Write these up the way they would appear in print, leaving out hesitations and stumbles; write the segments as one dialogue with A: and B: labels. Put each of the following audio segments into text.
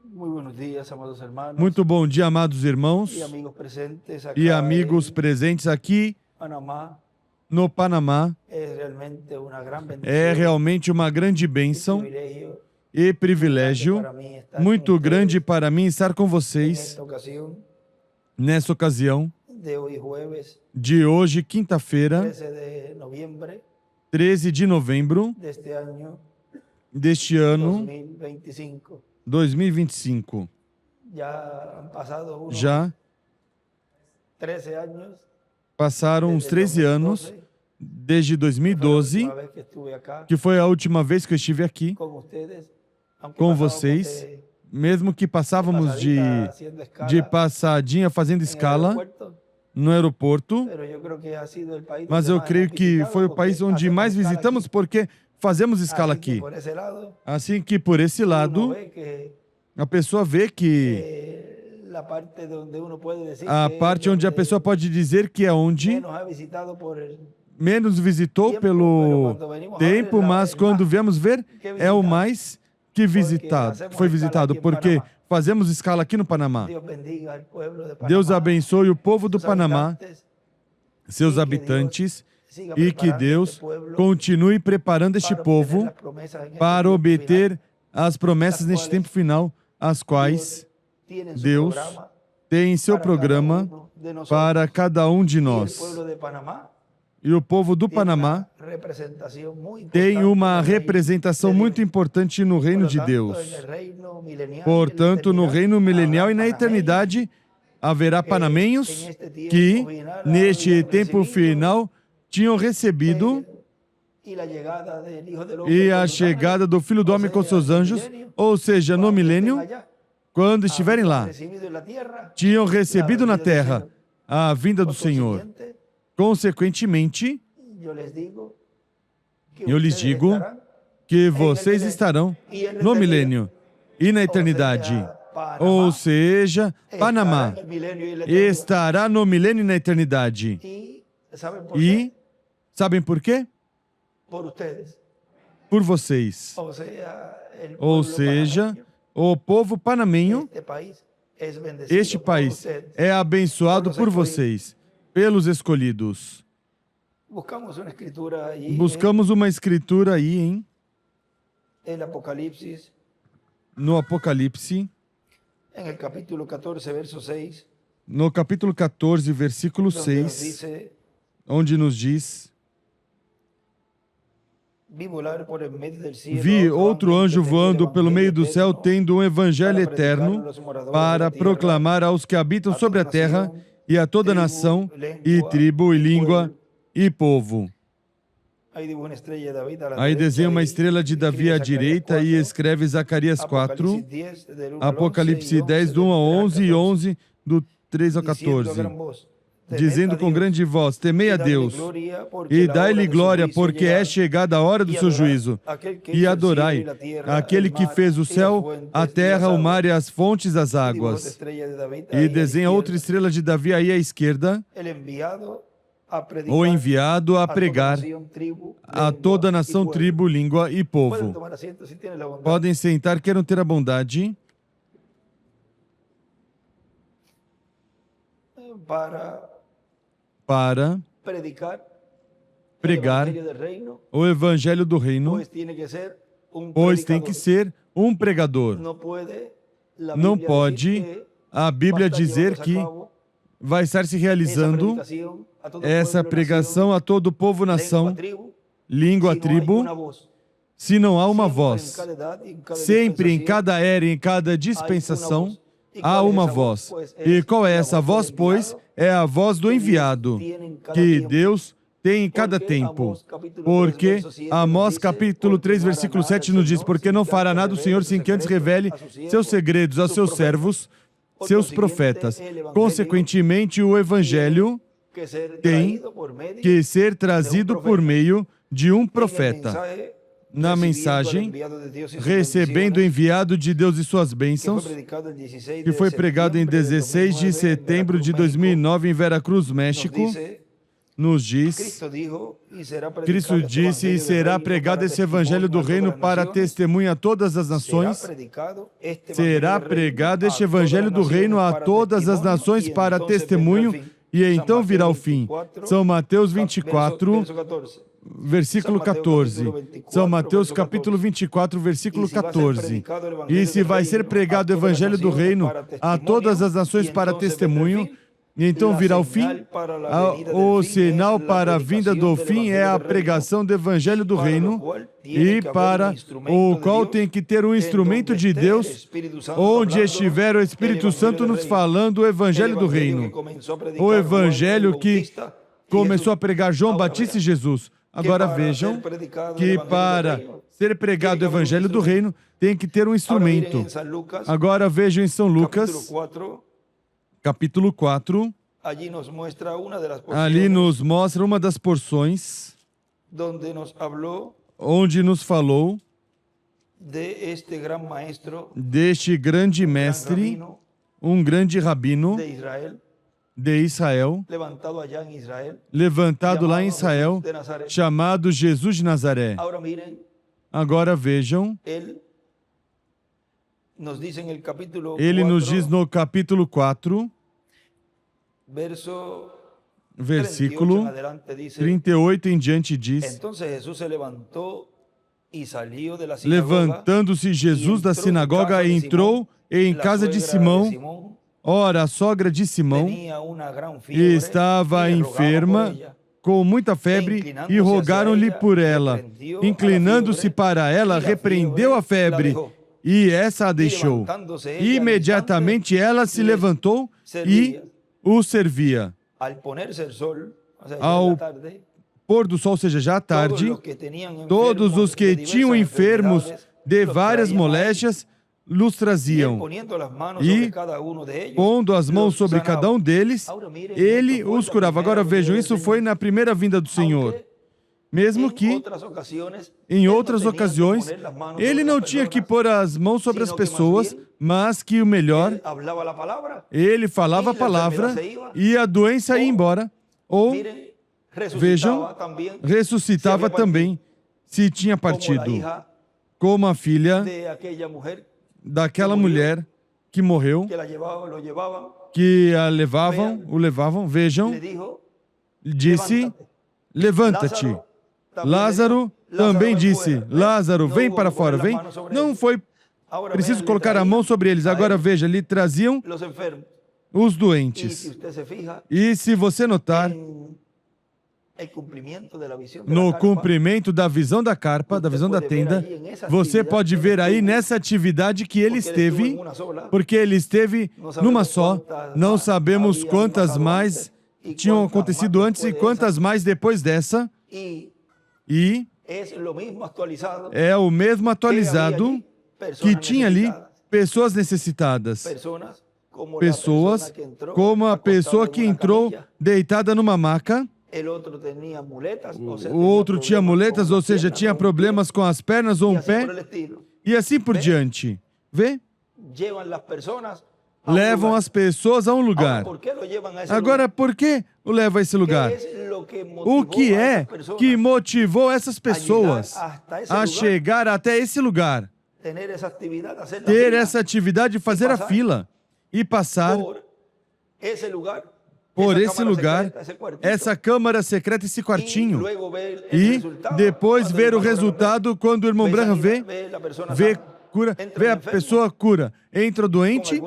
A: Muy buenos días, amados hermanos
B: Muito bom dia, amados irmãos
A: y amigos presentes acá
B: e amigos
A: en
B: presentes aqui
A: Panamá.
B: no Panamá.
A: Es realmente una gran
B: É
A: bendición
B: realmente uma grande
A: y
B: bênção
A: privilegio
B: e privilégio
A: para mí estar con
B: muito
A: ustedes
B: grande para mim estar com
A: en
B: vocês
A: esta ocasión
B: nessa ocasião
A: de hoy jueves
B: de hoje, quinta-feira,
A: 13 de noviembre
B: 13 de novembro
A: de este año
B: deste ano
A: 2025.
B: 2025.
A: Ya han pasado unos
B: Já
A: 13 años
B: passaram uns
A: desde
B: 13 anos
A: 2012,
B: desde
A: que fue la
B: 2012,
A: última vez que estuve acá
B: que foi a última vez que eu estive aqui
A: con ustedes, aunque
B: com
A: pasábamos
B: vocês,
A: de
B: mesmo que passávamos de
A: pasadita haciendo escala
B: passadinha fazendo
A: en el
B: escala
A: aeropuerto,
B: no aeroporto,
A: pero yo creo que ha sido el país
B: mas
A: donde
B: eu
A: más
B: creio
A: hemos
B: que
A: visitado,
B: foi o
A: porque
B: país onde
A: hacemos
B: mais
A: escala
B: visitamos
A: aquí.
B: porque fazemos escala
A: Así que
B: aqui.
A: por ese lado,
B: Assim que por esse
A: uno
B: lado,
A: ve que
B: a pessoa vê que
A: la parte donde uno puede decir
B: a
A: que es
B: parte onde a
A: donde
B: pessoa pode dizer que é onde
A: menos ha visitado por el
B: menos visitou
A: tiempo,
B: pelo
A: pero cuando venimos a ver
B: tempo,
A: es
B: mas
A: el
B: quando
A: más
B: viemos ver,
A: que
B: é o
A: visitado.
B: mais que visitado,
A: hacemos
B: foi
A: escala
B: visitado,
A: aqui em
B: porque
A: Panamá.
B: fazemos escala aqui no Panamá.
A: Dios bendiga al pueblo de Panamá,
B: Deus abençoe o povo do
A: sus
B: Panamá,
A: habitantes,
B: seus
A: e que
B: habitantes,
A: siga
B: e que
A: preparando
B: Deus
A: este pueblo
B: continue preparando este
A: para
B: povo
A: obtener las promesas en este
B: para
A: tiempo
B: obter
A: final,
B: as promessas
A: las
B: neste
A: quais
B: tempo final, as quais
A: tiene en su
B: Deus
A: programa
B: tem em seu
A: para cada
B: programa
A: uno de nosotros.
B: para cada um de
A: Y el
B: nós.
A: pueblo de Panamá
B: E o povo do
A: tiene
B: Panamá
A: una representación muy
B: tem
A: importante
B: uma
A: en el reino
B: representação
A: de Dios.
B: muito importante no
A: Por
B: reino
A: lo
B: de
A: tanto,
B: Deus.
A: en el reino milenial y en la
B: Portanto, no
A: eternidad,
B: reino milenial e na
A: habrá panameños
B: eternidade haverá panamenhos
A: en este tiempo
B: que,
A: final
B: neste
A: habían
B: tempo
A: recibido
B: final, tinham recebido
A: y la llegada del Hijo del Hombre
B: e
A: con
B: a
A: sus
B: chegada
A: ángeles,
B: do Filho do
A: o
B: Homem com
A: sea,
B: seus
A: en el
B: anjos,
A: milenio,
B: ou seja, no
A: cuando estén
B: milênio,
A: allá,
B: quando estiverem
A: habían
B: lá,
A: recibido en la tierra
B: tinham
A: la
B: recebido na
A: venida del
B: terra
A: Señor.
B: a vinda do
A: Por
B: Senhor.
A: consiguiente,
B: Consequentemente,
A: yo les digo que
B: eu lhes
A: ustedes
B: digo
A: estarán
B: que vocês estarão no milênio e na eternidade. Ou seja, Panamá
A: estará en el milenio y la eternidad.
B: estará no milênio e na eternidade.
A: Y ¿saben por
B: E
A: qué?
B: sabem por quê?
A: Por ustedes.
B: Por vocês.
A: O sea, el
B: Ou
A: pueblo
B: seja,
A: panameño,
B: o povo panamenho,
A: este país es bendecido
B: este
A: por
B: país
A: ustedes.
B: é abençoado por vocês, pelos escolhidos.
A: Buscamos una escritura allí
B: Buscamos uma escritura aí, hein?
A: en el Apocalipsis,
B: No Apocalipse,
A: en el capítulo 14, verso 6,
B: no capítulo 14, versículo
A: donde nos
B: 6,
A: dice:
B: onde nos diz:
A: vi volar por el medio del cielo
B: Vi outro anjo
A: que tenía el
B: voando pelo meio do céu,
A: evangelio
B: tendo um evangelho
A: para predicar
B: eterno,
A: a los moradores
B: para
A: de la tierra,
B: proclamar aos que habitam
A: a
B: sobre a
A: toda
B: terra
A: nação,
B: e a toda
A: tribo,
B: nação,
A: língua
B: e tribo, e
A: e
B: língua,
A: pueblo.
B: e povo.
A: Aí dibuja uma estrela de David à la
B: Aí
A: derecha
B: desenha uma
A: e
B: estrela de
A: escreve
B: Davi à
A: Zacarias
B: direita
A: 4,
B: e escreve Zacarias 4,
A: Apocalipse 10, del 1 al 11
B: Apocalipse
A: y
B: 10, do 1 ao 11 e 11, do 3 ao
A: diciendo a
B: 14,
A: gran voz:
B: dizendo com grande voz: Temei a Deus
A: e
B: e dai-lhe glória, porque é chegada a hora do seu juízo. E adorai aquele que fez o céu, a terra, o mar e as fontes das águas. E desenha outra estrela de Davi aí à esquerda, o enviado a pregar a toda nação, tribo, língua e povo. Podem sentar, quero ter a bondade para pregar o evangelho do reino, pois tem que ser um pregador. Não pode a Bíblia dizer que vai estar se realizando essa pregação a todo o povo, nação, língua, tribo, se não há uma voz. Sempre, em cada era, em cada dispensação, há uma voz. E qual é essa voz, pois? É a voz do enviado, que Deus tem em cada tempo. Porque Amós capítulo 3, versículo 7 nos diz: porque não fará nada o Senhor sem que antes revele seus segredos aos seus servos, seus profetas. Consequentemente, o evangelho tem que ser trazido por meio de um profeta. Na mensagem, recebendo o enviado de Deus e suas bênçãos, que foi pregado em 16 de setembro de 2009 em Veracruz, México, nos diz, Cristo disse, e será pregado esse evangelho do reino para testemunha a todas as nações. Será pregado este evangelho do reino a todas as nações para testemunho, e então virá o fim. São Mateus 24, versículo 14. São Mateus capítulo 24, versículo 14. E se vai ser pregado o evangelho do reino a todas as nações para testemunho, e então virá o fim. O sinal para a vinda do fim é a pregação do evangelho do reino, e para o qual tem que ter um instrumento de Deus, onde estiver o Espírito Santo nos falando o evangelho do reino. O evangelho que começou a pregar João Batista e Jesus. Agora vejam que para ser pregado o evangelho do reino, tem que ter um instrumento. Agora vejam em São Lucas, capítulo 4, ali nos mostra uma das porções onde nos falou deste grande mestre, um grande rabino de Israel, levantado lá em Israel, chamado Jesus de Nazaré. Agora vejam, ele nos diz no capítulo 4, versículo 38 em diante, diz: levantando-se Jesus da sinagoga, entrou em casa de Simão. Ora, a sogra de Simão estava enferma, com muita febre, e rogaram-lhe por ela. Inclinando-se para ela, repreendeu a febre, e essa a deixou. Imediatamente ela se levantou e o servia. Ao pôr do sol, ou seja, já à tarde, todos os que tinham enfermos de várias moléstias los traziam, e, pondo as mãos sobre cada um deles, ele os curava. Agora vejam, isso foi na primeira vinda do Senhor. Mesmo que, em outras ocasiões, ele não tinha que pôr as mãos sobre as pessoas, mas que o melhor, ele falava a palavra e a doença ia embora. Ou, vejam, ressuscitava também, se tinha partido, como a filha daquela mulher que morreu, que a levavam, o levavam, vejam, disse: levanta-te. Lázaro também disse: Lázaro, vem para fora, vem. Não foi preciso colocar a mão sobre eles. Agora veja, lhe traziam os doentes. E se você notar, no cumprimento da visão da carpa, da visão da tenda, você pode ver aí nessa atividade que ele esteve, porque ele esteve numa só. Não sabemos quantas mais tinham acontecido antes e quantas mais depois dessa. E é o mesmo atualizado que tinha ali pessoas necessitadas. Pessoas como a pessoa que entrou deitada numa maca. O outro tinha muletas, ou seja, tinha problemas com as pernas ou um pé, e assim por diante. Vê? Levam as pessoas a um lugar. Agora, por que o leva a esse lugar? O que é que motivou essas pessoas a chegar até esse lugar? Ter essa atividade de fazer a fila e passar por esse lugar, essa câmara secreta, esse quartinho. E depois ver o resultado quando o irmão Branham vê cura, vê a pessoa cura. Entra doente,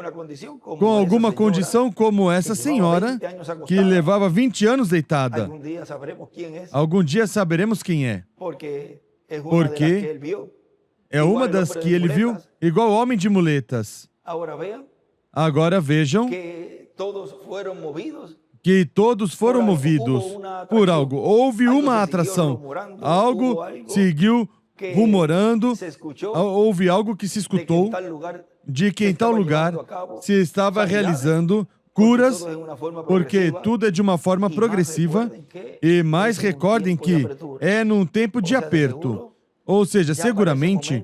B: com alguma condição como essa senhora, que levava 20 anos deitada. Algum dia saberemos quem é. Porque é uma das que ele viu, igual o homem de muletas. Agora vejam que todos foram movidos por algo. Houve uma atração. Algo seguiu rumorando. Houve algo que se escutou de que em tal lugar se estava realizando curas, porque tudo é de uma forma progressiva. E mais recordem que é num tempo de aperto. Ou seja, seguramente,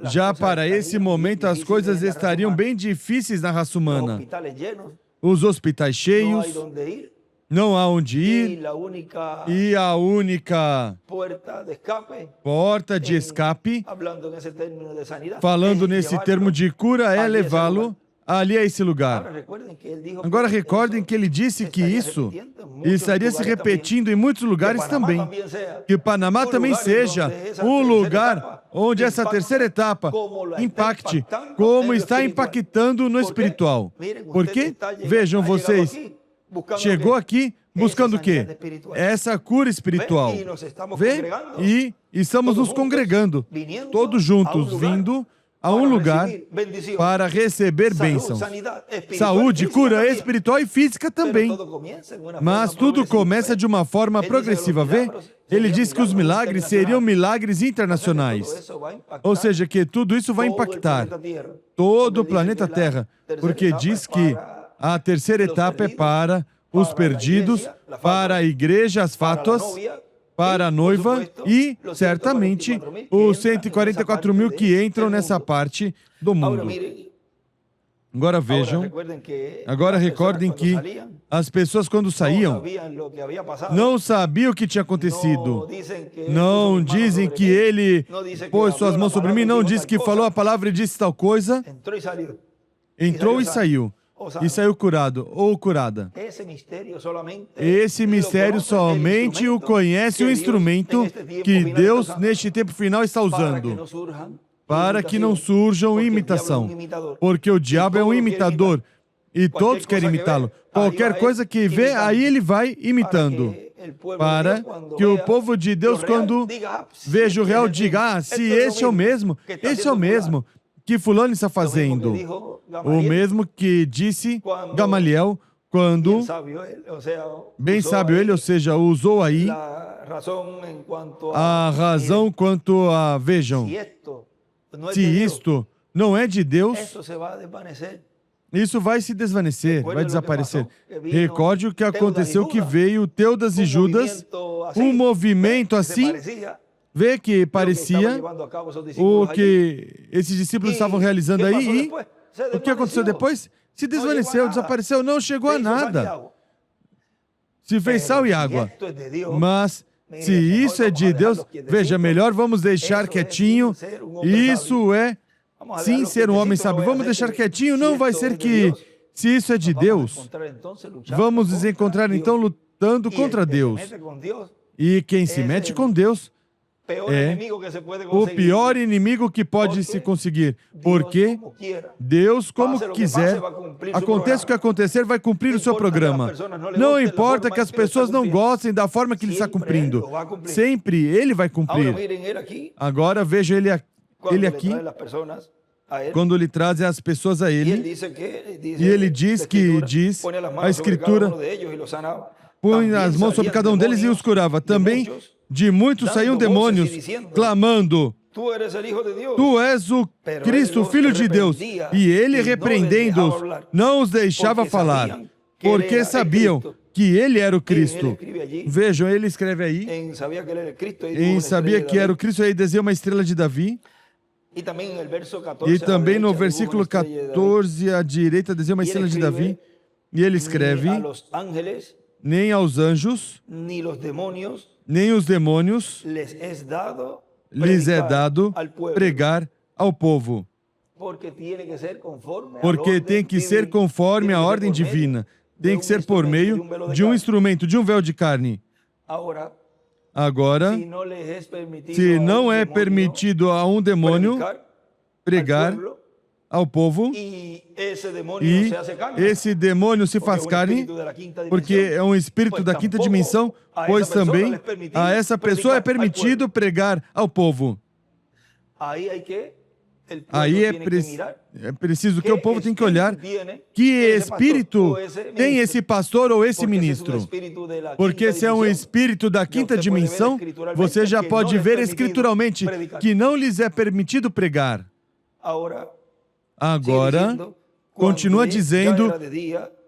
B: já para esse momento as coisas estariam bem difíceis na raça humana. Os hospitais cheios, Não há onde ir. E a única porta de escape, falando nesse termo de cura, é levá-lo ali a esse lugar. Agora recordem que ele disse que isso estaria se repetindo em muitos lugares também. Que Panamá também seja um lugar onde essa terceira etapa impacte, como está impactando no espiritual. Porque, vejam vocês, chegou aqui buscando o quê? Essa cura espiritual. Vê? E estamos nos congregando, todos juntos, vindo a um lugar para receber bênçãos. Saúde, cura espiritual e física também. Mas tudo começa de uma forma progressiva, vê? Ele disse que os milagres seriam milagres internacionais. Ou seja, que tudo isso vai impactar todo o planeta Terra, porque diz que a terceira etapa é para os perdidos, para a igreja, as fátuas, para a noiva e, certamente, os 144 mil que entram nessa parte do mundo. Agora vejam, agora recordem que as pessoas quando saíam não sabiam o que tinha acontecido. Não dizem que ele pôs suas mãos sobre mim, não diz que falou a palavra e disse tal coisa. Entrou e saiu. E saiu curado ou curada. Esse mistério somente o conhece o instrumento que Deus, neste tempo final, está usando, para que não surjam imitação. Porque o diabo é um imitador e todos querem imitá-lo. Qualquer coisa que vê, aí ele vai imitando. Para que o povo de Deus, quando veja o real, diga, ah, se este é o mesmo, esse é o mesmo que fulano está fazendo. O mesmo que disse Gamaliel, quando, bem sábio ele, ou seja, usou aí a razão quanto a, vejam, se isto não é de Deus, isso vai se desvanecer, vai desaparecer. Recorde o que aconteceu, que veio Teudas e Judas, um movimento assim, vê que parecia o que esses discípulos estavam realizando aí, e o que aconteceu depois? Se desvaneceu, desapareceu, não chegou a nada. Se fez sal e água. Mas, se isso é de Deus, veja, melhor vamos deixar quietinho. Isso é, sim, ser um homem sábio. Vamos deixar quietinho, não vai ser que, se isso é de Deus, vamos nos encontrar então lutando contra Deus. E quem se mete com Deus é o pior inimigo que pode se conseguir, porque Deus, como quiser, aconteça o que acontecer, vai cumprir o seu programa. Não importa que as pessoas não gostem da forma que ele está cumprindo, sempre ele vai cumprir. Agora veja ele aqui, quando ele traz as pessoas a ele, e ele diz que, diz a Escritura, põe as mãos sobre cada um deles e os curava. Também de muitos saíam demônios, clamando, Tu és o Cristo, o Filho de Deus. E ele, repreendendo-os, não os deixava falar, porque sabiam que ele era o Cristo. Vejam, ele escreve aí, em sabia que era o Cristo, aí desenha uma estrela de Davi. E também no versículo 14, à direita, desenha uma estrela de Davi. E ele escreve, nem aos anjos, nem os demônios lhes é dado pregar ao povo. Porque tem que ser conforme a ordem divina. Tem que ser por meio de um instrumento, de um véu de carne. Agora, se não é permitido a um demônio pregar ao povo, e esse demônio se faz carne, porque é um espírito da quinta dimensão, pois também a essa pessoa é permitido pregar ao povo. Aí é preciso que o povo tem que olhar que espírito tem esse pastor ou esse ministro. Porque se é um espírito da quinta dimensão, você já pode ver escrituralmente que não lhes é permitido pregar. Agora, continua dizendo,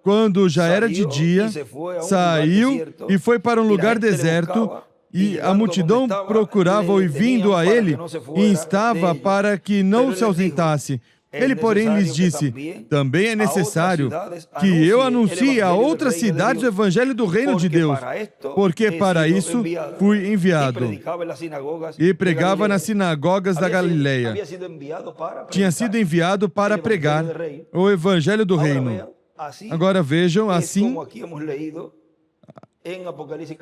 B: quando já era de dia, saiu e foi para um lugar deserto, e a multidão procurava-o e vindo a ele, instava para que não se ausentasse. Ele, porém, lhes disse: também é necessário que eu anuncie a outras cidades o evangelho do reino de Deus, porque para isso fui enviado. E pregava nas sinagogas da Galileia. Tinha sido enviado para pregar o evangelho do reino. Agora vejam, assim,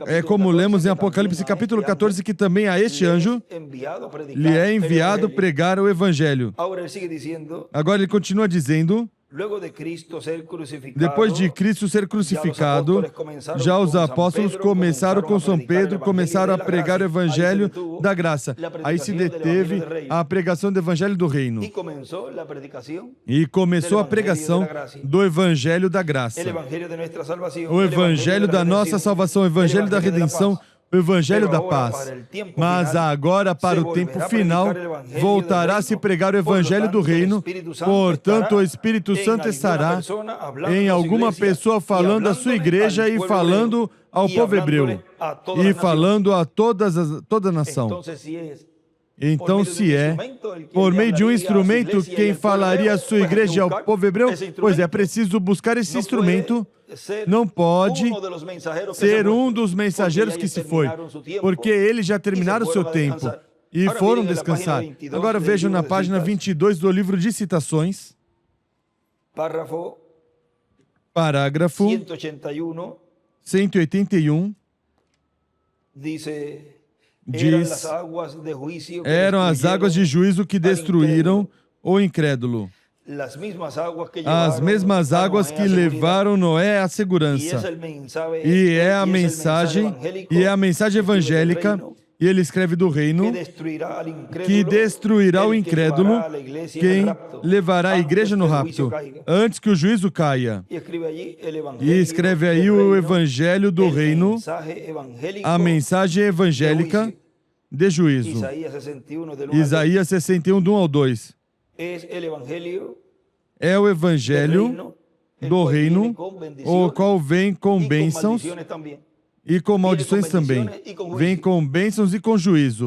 B: é como lemos em Apocalipse capítulo 14, que também a este anjo lhe é enviado pregar o evangelho. Agora ele continua dizendo: depois de Cristo ser crucificado, já os apóstolos começaram com São Pedro, começaram a pregar o evangelho da graça. Aí se deteve a pregação do evangelho do reino. E começou a pregação do evangelho da graça. O evangelho da nossa salvação, o evangelho da redenção, o evangelho da paz. Mas agora, para o tempo final, voltará a se pregar o evangelho do reino. Portanto, o Espírito Santo estará em alguma pessoa falando à sua igreja e falando ao povo hebreu e falando a toda a nação. Então, se é por meio de um instrumento quem falaria à sua igreja e ao povo hebreu, pois é preciso buscar esse instrumento. Não pode ser um dos mensageiros que se foi, porque eles já terminaram o seu tempo e foram descansar. Agora vejam na página 22 do livro de Citações, parágrafo 181, diz: eram as águas de juízo que destruíram o incrédulo. As mesmas águas que levaram Noé à segurança. E é a mensagem evangélica, e ele escreve do reino, que destruirá o incrédulo, quem levará a igreja no rapto, antes que o juízo caia. E escreve aí o evangelho do reino, a mensagem evangélica de juízo. Isaías 61, do 1 ao 2. É o evangelho do reino, o qual vem com bênçãos e com maldições também. Vem com bênçãos e com juízo.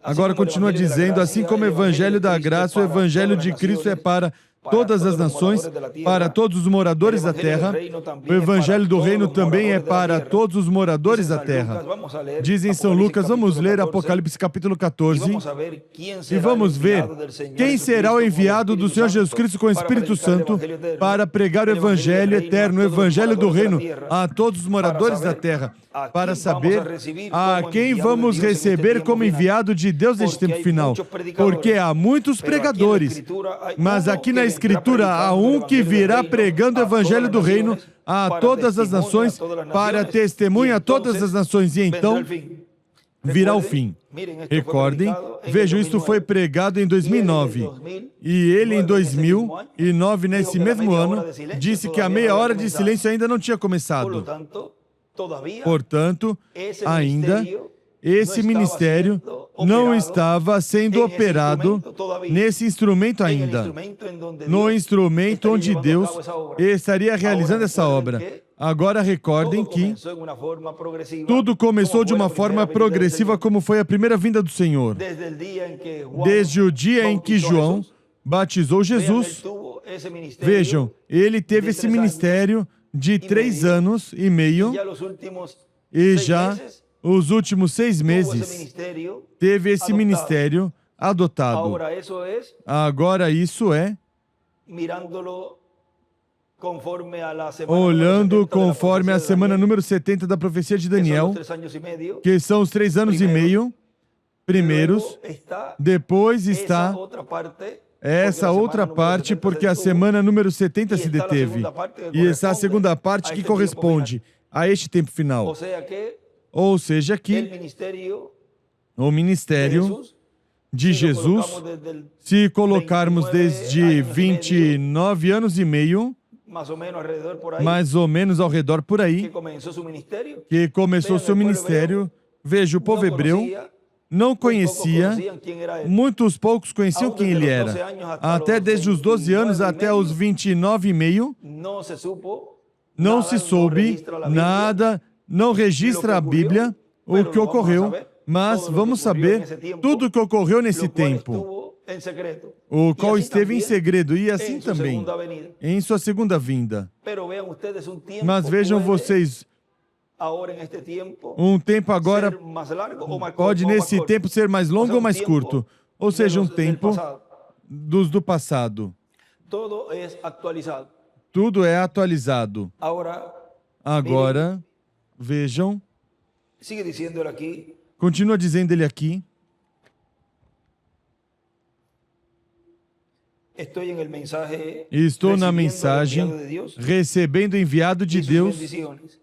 B: Agora continua dizendo: assim como o evangelho da graça, o evangelho de Cristo é para todas as nações, para todos os moradores da terra. O evangelho do reino também é para todos os moradores da terra. Diz em São Lucas, vamos ler Apocalipse capítulo 14, e vamos ver quem será o enviado do Senhor Jesus Cristo com o Espírito Santo para pregar o evangelho eterno, o evangelho do reino a todos os moradores da terra, para saber a quem vamos receber como enviado de Deus neste tempo final, porque há muitos pregadores, mas aqui na Escritura há um que virá pregando o evangelho do reino a todas as nações, para testemunha a todas as nações, e então virá o fim. Recordem, vejam, isto foi pregado em 2009, e ele em 2009, nesse mesmo ano, disse que a meia hora de silêncio ainda não tinha começado. Portanto, ainda esse ministério não estava sendo operado nesse instrumento ainda, no instrumento onde Deus estaria realizando essa obra. Agora recordem que tudo começou de uma forma progressiva, como foi a primeira vinda do Senhor. Desde o dia em que João batizou Jesus, vejam, ele teve esse ministério de 3 anos e meio, e já os últimos 6 meses teve esse ministério adotado. Agora isso é olhando conforme a semana número 70 da profecia de Daniel, que são os 3 anos e meio primeiros. Depois está essa outra parte, porque a semana número 70 se deteve. E está a segunda parte que corresponde a este tempo final. Ou seja, que o ministério de Jesus, se colocarmos desde 29 anos e meio, mais ou menos ao redor por aí, que começou seu ministério, veja, o povo hebreu não conhecia, muitos poucos conheciam quem ele era. Até desde os 12 anos até os 29 e meio, não se soube nada, não registra a Bíblia o que ocorreu, mas vamos saber tudo o que ocorreu nesse tempo. o qual esteve em segredo, e assim também em sua segunda vinda. Mas vejam vocês, um tempo agora pode nesse tempo ser mais longo ou mais curto, ou seja, um tempo dos do passado. Tudo é atualizado. Agora, vejam, continua dizendo ele aqui, estou na mensagem, recebendo o enviado de Deus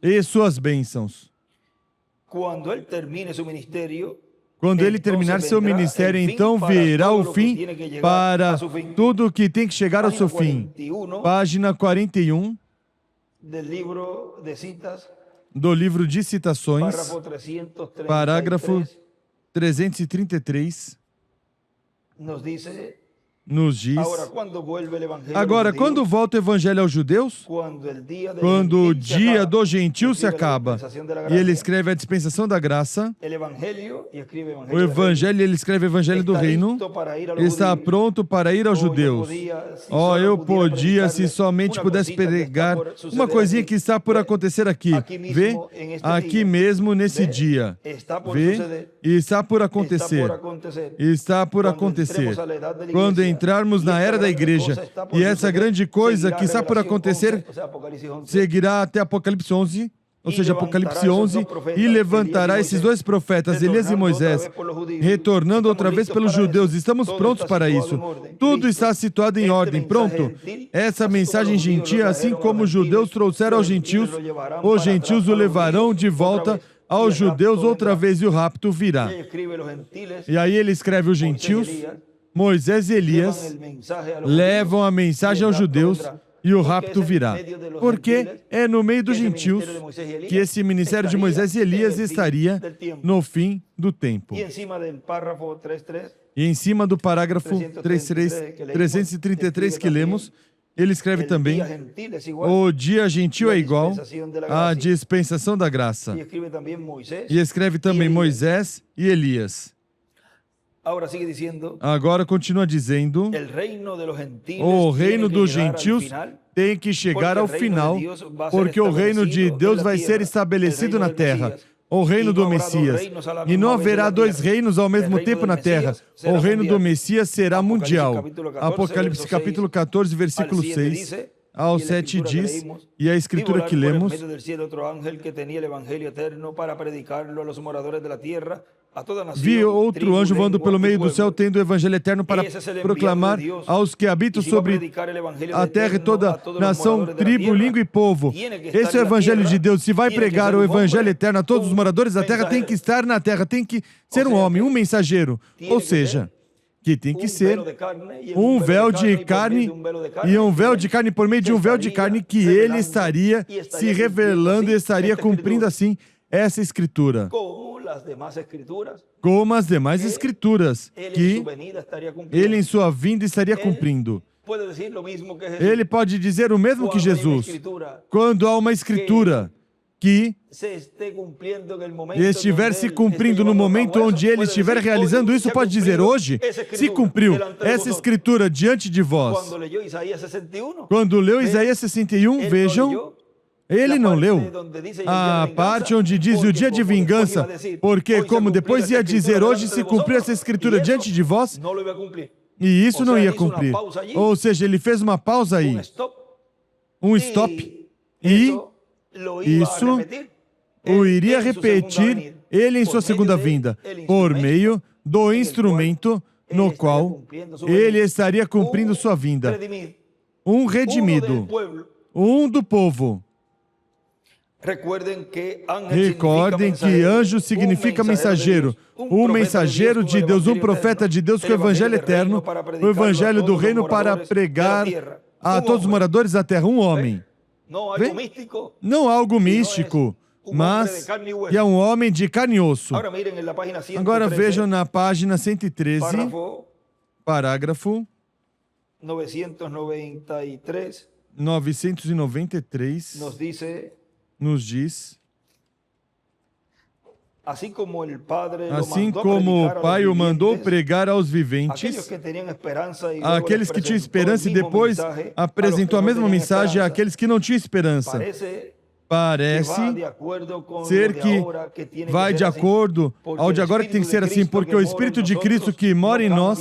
B: e suas bênçãos. Quando ele terminar seu ministério, então virá o fim para tudo que tem que chegar ao seu fim. Página 41 do livro de citações, parágrafo 333, nos diz, agora, quando volta o evangelho aos judeus? Quando o dia do gentil se acaba. E ele escreve a dispensação da graça. O evangelho, ele escreve o evangelho do reino. Está pronto para ir aos judeus. Oh, eu podia, se somente pudesse pregar uma coisinha que está por acontecer aqui. Vê? Aqui mesmo, nesse dia. Vê? E está por acontecer. Está por acontecer. Quando entrarmos na era da igreja, e essa grande coisa que está por acontecer seguirá até Apocalipse 11, ou seja, Apocalipse 11, e levantará esses dois profetas, Elias e Moisés, retornando outra vez pelos judeus. Estamos prontos para isso. Tudo está situado em ordem, pronto. Essa mensagem gentia, assim como os judeus trouxeram aos gentios, os gentios o levarão de volta aos judeus outra vez, e o rapto virá. E aí ele escreve os gentios, Moisés e Elias levam a mensagem aos judeus e o rapto virá. Porque é no meio dos gentios que esse ministério de Moisés e Elias estaria no fim do tempo. E em cima do parágrafo 333 que lemos, ele escreve também, o dia gentil é igual à dispensação da graça. E escreve também Moisés e Elias. Agora continua dizendo, o reino dos gentios tem que chegar ao final, porque o reino de Deus vai ser estabelecido na terra, o reino do Messias. E não haverá dois reinos ao mesmo tempo na terra. O reino do Messias será mundial. Apocalipse capítulo 14, versículo 6 ao 7 diz, e a escritura que lemos, vi outro anjo voando pelo meio do céu, tendo o evangelho eterno para proclamar aos que habitam sobre a terra e toda nação, tribo, língua e povo. Esse é o evangelho de Deus. Se vai pregar o evangelho eterno a todos os moradores da terra, tem que estar na terra, tem que ser um homem, um mensageiro. Ou seja, que tem que ser um véu de carne e um véu de carne por meio de um véu de carne, que ele estaria se revelando e estaria cumprindo assim essa escritura, como as demais escrituras, que ele em sua vinda estaria cumprindo. Ele pode dizer o mesmo que Jesus, quando há uma escritura que estiver se cumprindo no momento onde ele estiver realizando isso, pode dizer, hoje se cumpriu essa escritura diante de vós. Quando leu Isaías 61, vejam, ele não leu a parte onde diz o dia de vingança, porque como depois ia dizer, hoje se cumpriu essa escritura diante de vós, e isso não ia cumprir. Ou seja, ele fez uma pausa aí, um stop, e isso o iria repetir ele em sua segunda vinda, por meio do instrumento no qual ele estaria cumprindo sua vinda. Um redimido, um do povo. Recordem que anjo significa mensageiro, um mensageiro de Deus, um profeta de Deus com o evangelho eterno, o evangelho do reino para pregar a todos os moradores da terra, um homem. Não algo místico, mas que é um homem de carne e osso. Agora vejam na página 113, parágrafo 993, nos diz,
A: Assim como
B: o Pai o mandou pregar aos viventes, aqueles que tinham esperança e depois apresentou a mesma mensagem àqueles que não tinham esperança. Parece ser que vai de acordo ao de agora que tem que ser assim, porque o Espírito de Cristo que mora em nós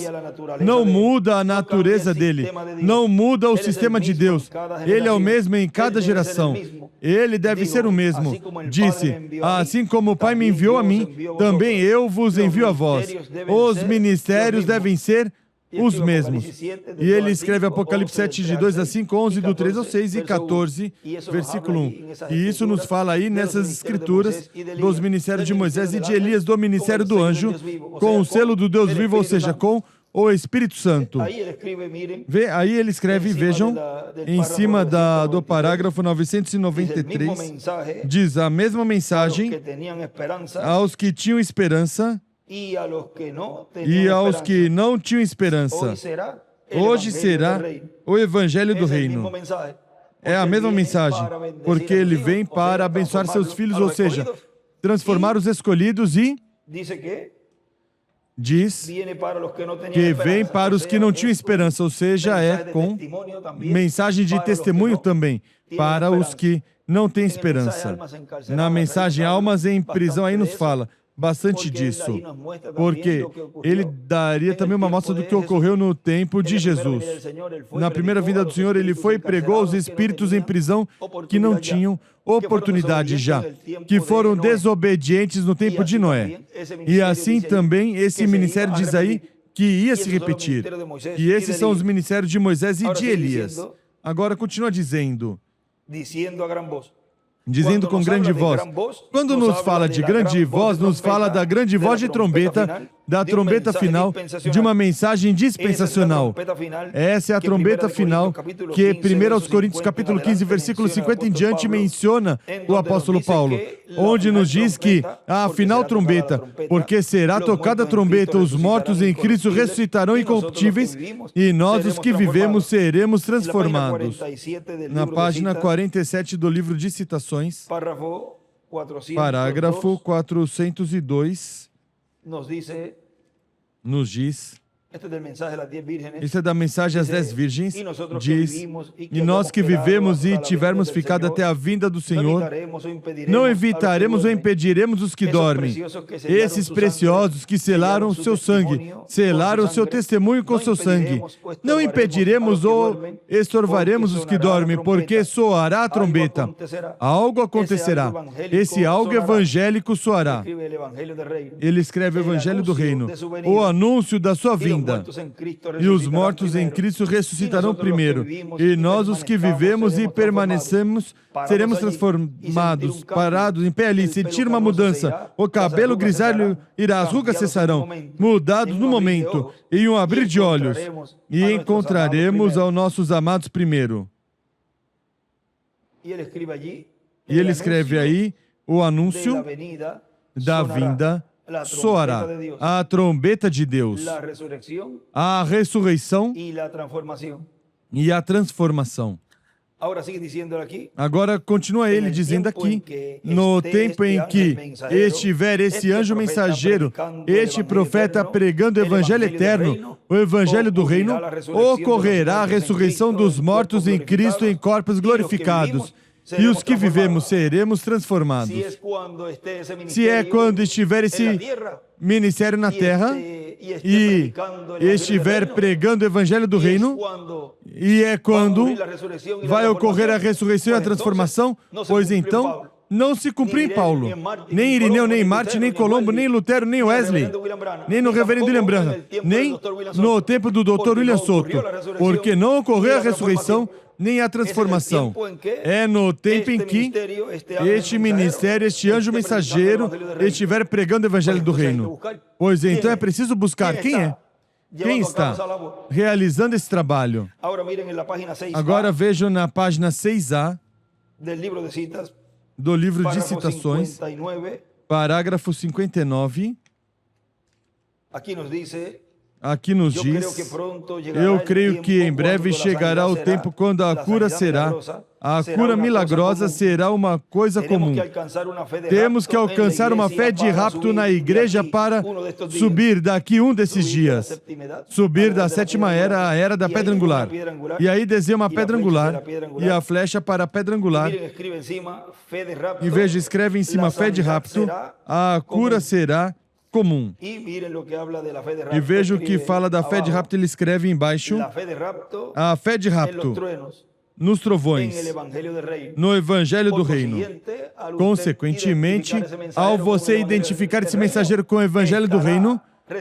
B: não muda a natureza dele, não muda o sistema de Deus. Ele é o mesmo em cada geração. Ele deve ser o mesmo. Disse, assim como o Pai me enviou a mim, também eu vos envio a vós. Os ministérios devem ser os mesmos. E ele escreve Apocalipse 7, de 2 a 5, 11, do 3 ao 6 e 14, versículo 1. E isso nos fala aí nessas escrituras dos ministérios de Moisés e de Elias, do ministério do anjo, com o selo do Deus vivo, ou seja, com o Espírito Santo. Aí ele escreve, vejam, em cima do parágrafo 993, diz a mesma mensagem aos que tinham esperança e aos que não tinham esperança. Hoje será o Evangelho do Reino. É a mesma mensagem, porque ele vem para abençoar seus filhos, ou seja, transformar os escolhidos e diz que vem para os que não tinham esperança, ou seja, é com mensagem de testemunho também, para os que não têm esperança. Na mensagem Almas em Prisão, aí nos fala bastante disso, porque ele daria também uma mostra do que ocorreu no tempo de Jesus. Na primeira vinda do Senhor, ele foi e pregou aos espíritos em prisão que não tinham oportunidade já, que foram desobedientes no tempo de Noé. E assim também esse ministério diz aí que ia se repetir. E esses são os ministérios de Moisés e de Elias. Agora continua dizendo com grande voz. Quando nos fala de grande voz, nos fala da grande voz de trombeta, da trombeta final, de uma mensagem dispensacional. Essa é a trombeta final que 1 Coríntios capítulo 15, versículo 50 em diante menciona o apóstolo Paulo, onde nos diz que a final trombeta, porque será tocada a trombeta, os mortos em Cristo ressuscitarão incorruptíveis e nós, os que vivemos, seremos transformados. Na página 47 do livro de citações, parágrafo 402, nos diz, isso é da mensagem às 10 virgens, diz, e nós que vivemos e tivermos ficado até a vinda do Senhor, não evitaremos ou impediremos os que dormem, esses preciosos que selaram o seu sangue, selaram o seu testemunho com seu sangue. Não impediremos ou estorvaremos os que dormem, porque soará a trombeta. Algo acontecerá. Esse algo evangélico soará. Ele escreve o Evangelho do Reino, o anúncio da sua vinda. E os mortos em Cristo ressuscitarão primeiro. E nós, os que vivemos e permanecemos, seremos transformados, parados em pé ali. Sentir uma mudança. O cabelo grisalho irá, as rugas cessarão, mudados no momento, em um abrir de olhos. E encontraremos aos nossos amados primeiro. E ele escreve aí o anúncio da vinda soará, a trombeta de Deus, a ressurreição e a transformação. Agora continua ele dizendo aqui, no tempo em que estiver esse anjo mensageiro, este profeta pregando o evangelho eterno, o evangelho do reino, ocorrerá a ressurreição dos mortos em Cristo em corpos glorificados. E os que vivemos seremos transformados. Se é quando estiver esse ministério na terra e estiver pregando o evangelho do reino, e é quando vai ocorrer a ressurreição e a transformação, pois então não se cumpriu em Paulo, nem Irineu, nem Martin, nem Colombo, nem Lutero, nem Wesley, nem no reverendo William Branham, nem no tempo do Dr. William Soto, porque não ocorreu a ressurreição nem a transformação. É no tempo em que este ministério, este anjo mensageiro, estiver pregando o evangelho do reino. Pois então é preciso buscar quem é. Quem está realizando esse trabalho? Agora vejam na página 6A do livro de citações, parágrafo 59. aqui nos diz: eu creio que em breve chegará o tempo quando a cura milagrosa será uma coisa comum. Temos que alcançar uma fé de rapto na igreja para subir daqui um desses dias. Subir da sétima era, a era da pedra angular. E aí desenha uma pedra angular e a flecha para a pedra angular. E veja, escreve em cima fé de rapto, a cura será comum. E veja o que fala da fé de rapto, ele escreve embaixo: a fé de rapto nos trovões, no Evangelho do Reino. Consequentemente, ao você identificar esse mensageiro com o Evangelho do Reino,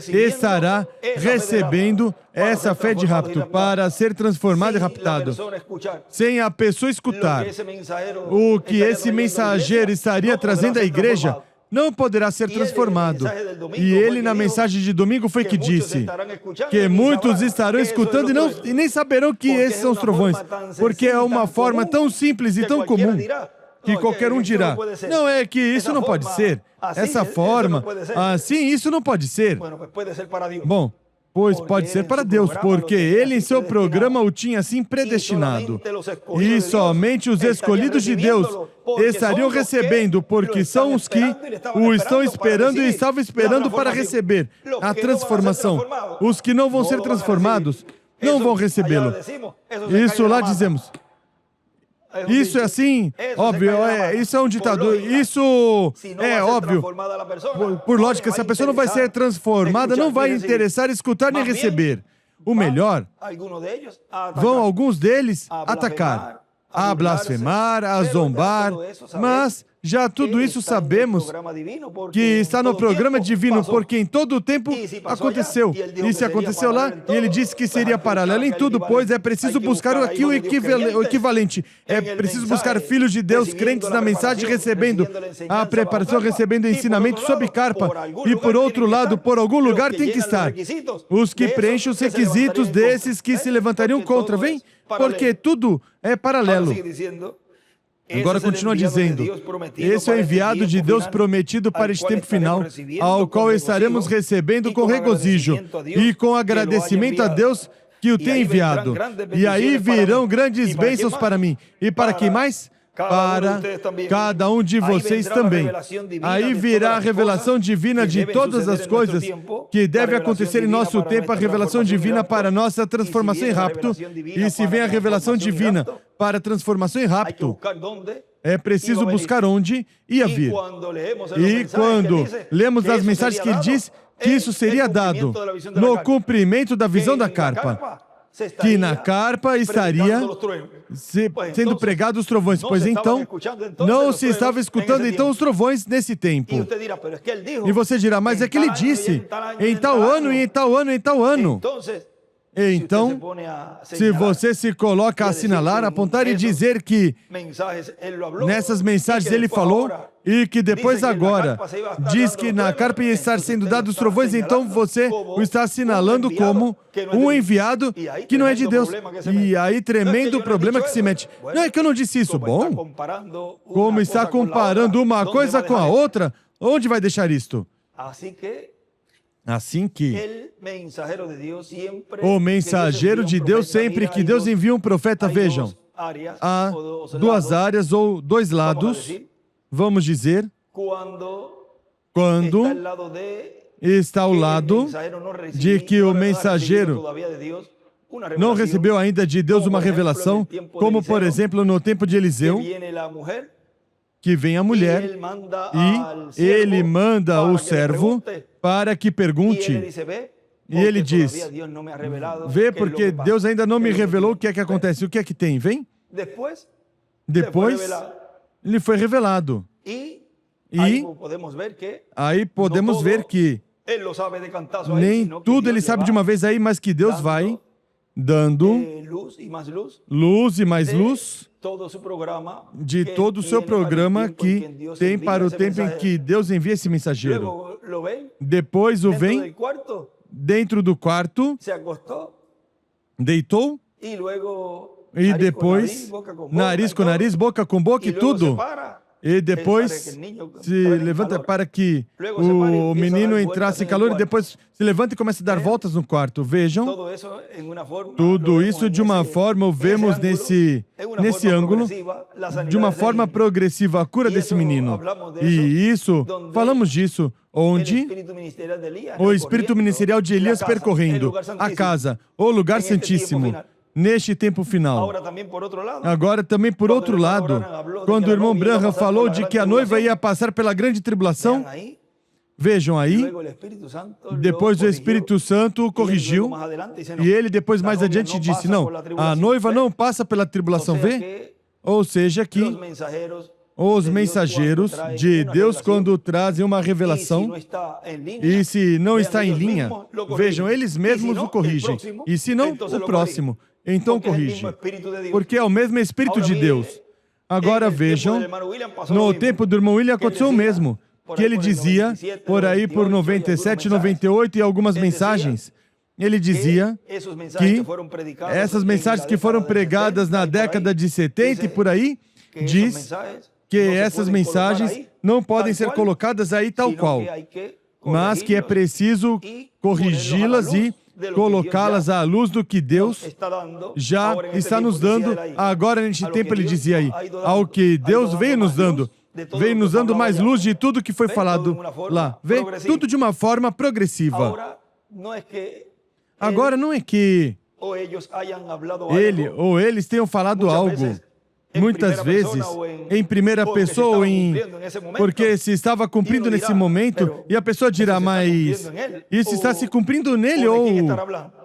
B: estará recebendo essa fé de rapto para ser transformado e raptado. Sem a pessoa escutar o que esse mensageiro estaria trazendo à igreja, não poderá ser transformado. E ele, na mensagem de domingo, foi que disse que muitos estarão escutando e nem saberão que esses são os trovões, porque é uma forma tão simples e tão comum que qualquer um dirá: não, é que isso não pode ser. Essa forma, assim, isso não pode ser. Bom, pois pode ser para Deus, porque Ele em seu programa o tinha assim predestinado. E somente os escolhidos de Deus estariam recebendo, porque são os que o estão esperando e estavam esperando para receber a transformação. Os que não vão ser transformados não vão recebê-lo. Isso lá dizemos. Isso é assim, óbvio, isso é um ditador, isso é óbvio. Por lógica, se a pessoa não vai ser transformada, não vai interessar escutar nem receber. O melhor, vão alguns deles atacar, a blasfemar, a zombar, mas já tudo isso sabemos que está no programa divino, porque em todo o tempo aconteceu. E se aconteceu lá, e ele disse que seria paralelo em tudo, pois é preciso buscar aqui o equivalente. É preciso buscar filhos de Deus, crentes na mensagem, recebendo a preparação, recebendo o ensinamento sob carpa. E por outro lado, por algum lugar tem que estar os que preenchem os requisitos desses que se levantariam contra. Vem, porque tudo é paralelo. Agora continua dizendo: esse é o enviado de Deus prometido para este tempo final, ao qual estaremos recebendo com regozijo e com agradecimento a Deus que o tem enviado. E aí virão grandes bênçãos para mim. E para quem mais? Para cada um de vocês também. Aí virá a revelação divina de todas as coisas que devem acontecer em nosso tempo, a revelação divina para nossa transformação em rapto. E se vem a revelação divina para transformação em rapto, é preciso buscar onde ia vir. E quando lemos as mensagens que ele diz que isso seria dado no cumprimento da visão da carpa, que na carpa estaria sendo pregados os trovões, pois então não se estava escutando então os trovões nesse tempo. E você dirá: mas é que ele disse em tal ano, e em tal ano, e em tal ano. Então, se você se coloca a assinalar, apontar e dizer que nessas mensagens ele falou, e que depois agora diz que na carpa ia estar sendo dados os trovões, então você o está assinalando como um enviado que não é de Deus. E aí, tremendo problema que se mete. Não é que eu não disse isso. Bom, como está comparando uma coisa com a outra, onde vai deixar isto? Assim que o mensageiro de Deus, sempre que Deus envia um profeta, vejam, há duas áreas ou dois lados, vamos dizer, quando está ao lado de que o mensageiro não recebeu ainda de Deus uma revelação, como por exemplo no tempo de Eliseu, que vem a mulher e ele manda o servo para que pergunte. E ele diz: vê, porque Deus ainda não me revelou o que é que acontece. O que é que tem? Vem. Depois, ele foi revelado. E aí podemos ver que nem tudo ele sabe de uma vez aí, mas que Deus vai dando luz e mais luz de todo o seu programa que tem para o tempo em que Deus envia esse mensageiro. Depois o vem dentro do quarto, deitou, e depois nariz com nariz, boca com boca e tudo. E depois se levanta para que o menino entrasse em calor e depois se levanta e começa a dar voltas no quarto. Vejam, tudo isso de uma forma, vemos nesse ângulo, de uma forma progressiva, a cura desse menino. E isso, falamos disso, onde o espírito ministerial de Elias percorrendo a casa, o lugar santíssimo, neste tempo final. Agora também por outro lado, quando o irmão Branham falou de que a noiva ia passar pela grande tribulação, vejam aí, depois o Espírito Santo o corrigiu, e ele depois mais adiante disse, não, a noiva não passa pela tribulação, vê? Ou seja que os mensageiros de Deus, quando trazem uma revelação, e se não está em linha, vejam, eles mesmos o corrigem, e se não, o próximo. Então corrige, porque é o mesmo Espírito de Deus. Agora vejam, no tempo do irmão William aconteceu o mesmo, que ele dizia, por aí por 97, 98 e algumas mensagens, ele dizia que essas mensagens que foram pregadas na década de 70 e por aí, diz que essas mensagens não podem ser colocadas aí tal qual, mas que é preciso corrigi-las e colocá-las à luz do que Deus já está nos dando. Agora, neste tempo, ele dizia aí, ao que Deus veio nos dando mais luz de tudo que foi falado lá. Veio tudo de uma forma progressiva. Agora, não é que ele ou eles tenham falado algo, muitas vezes, em primeira pessoa, porque se estava cumprindo nesse momento, e a pessoa dirá, mas isso está se cumprindo nele,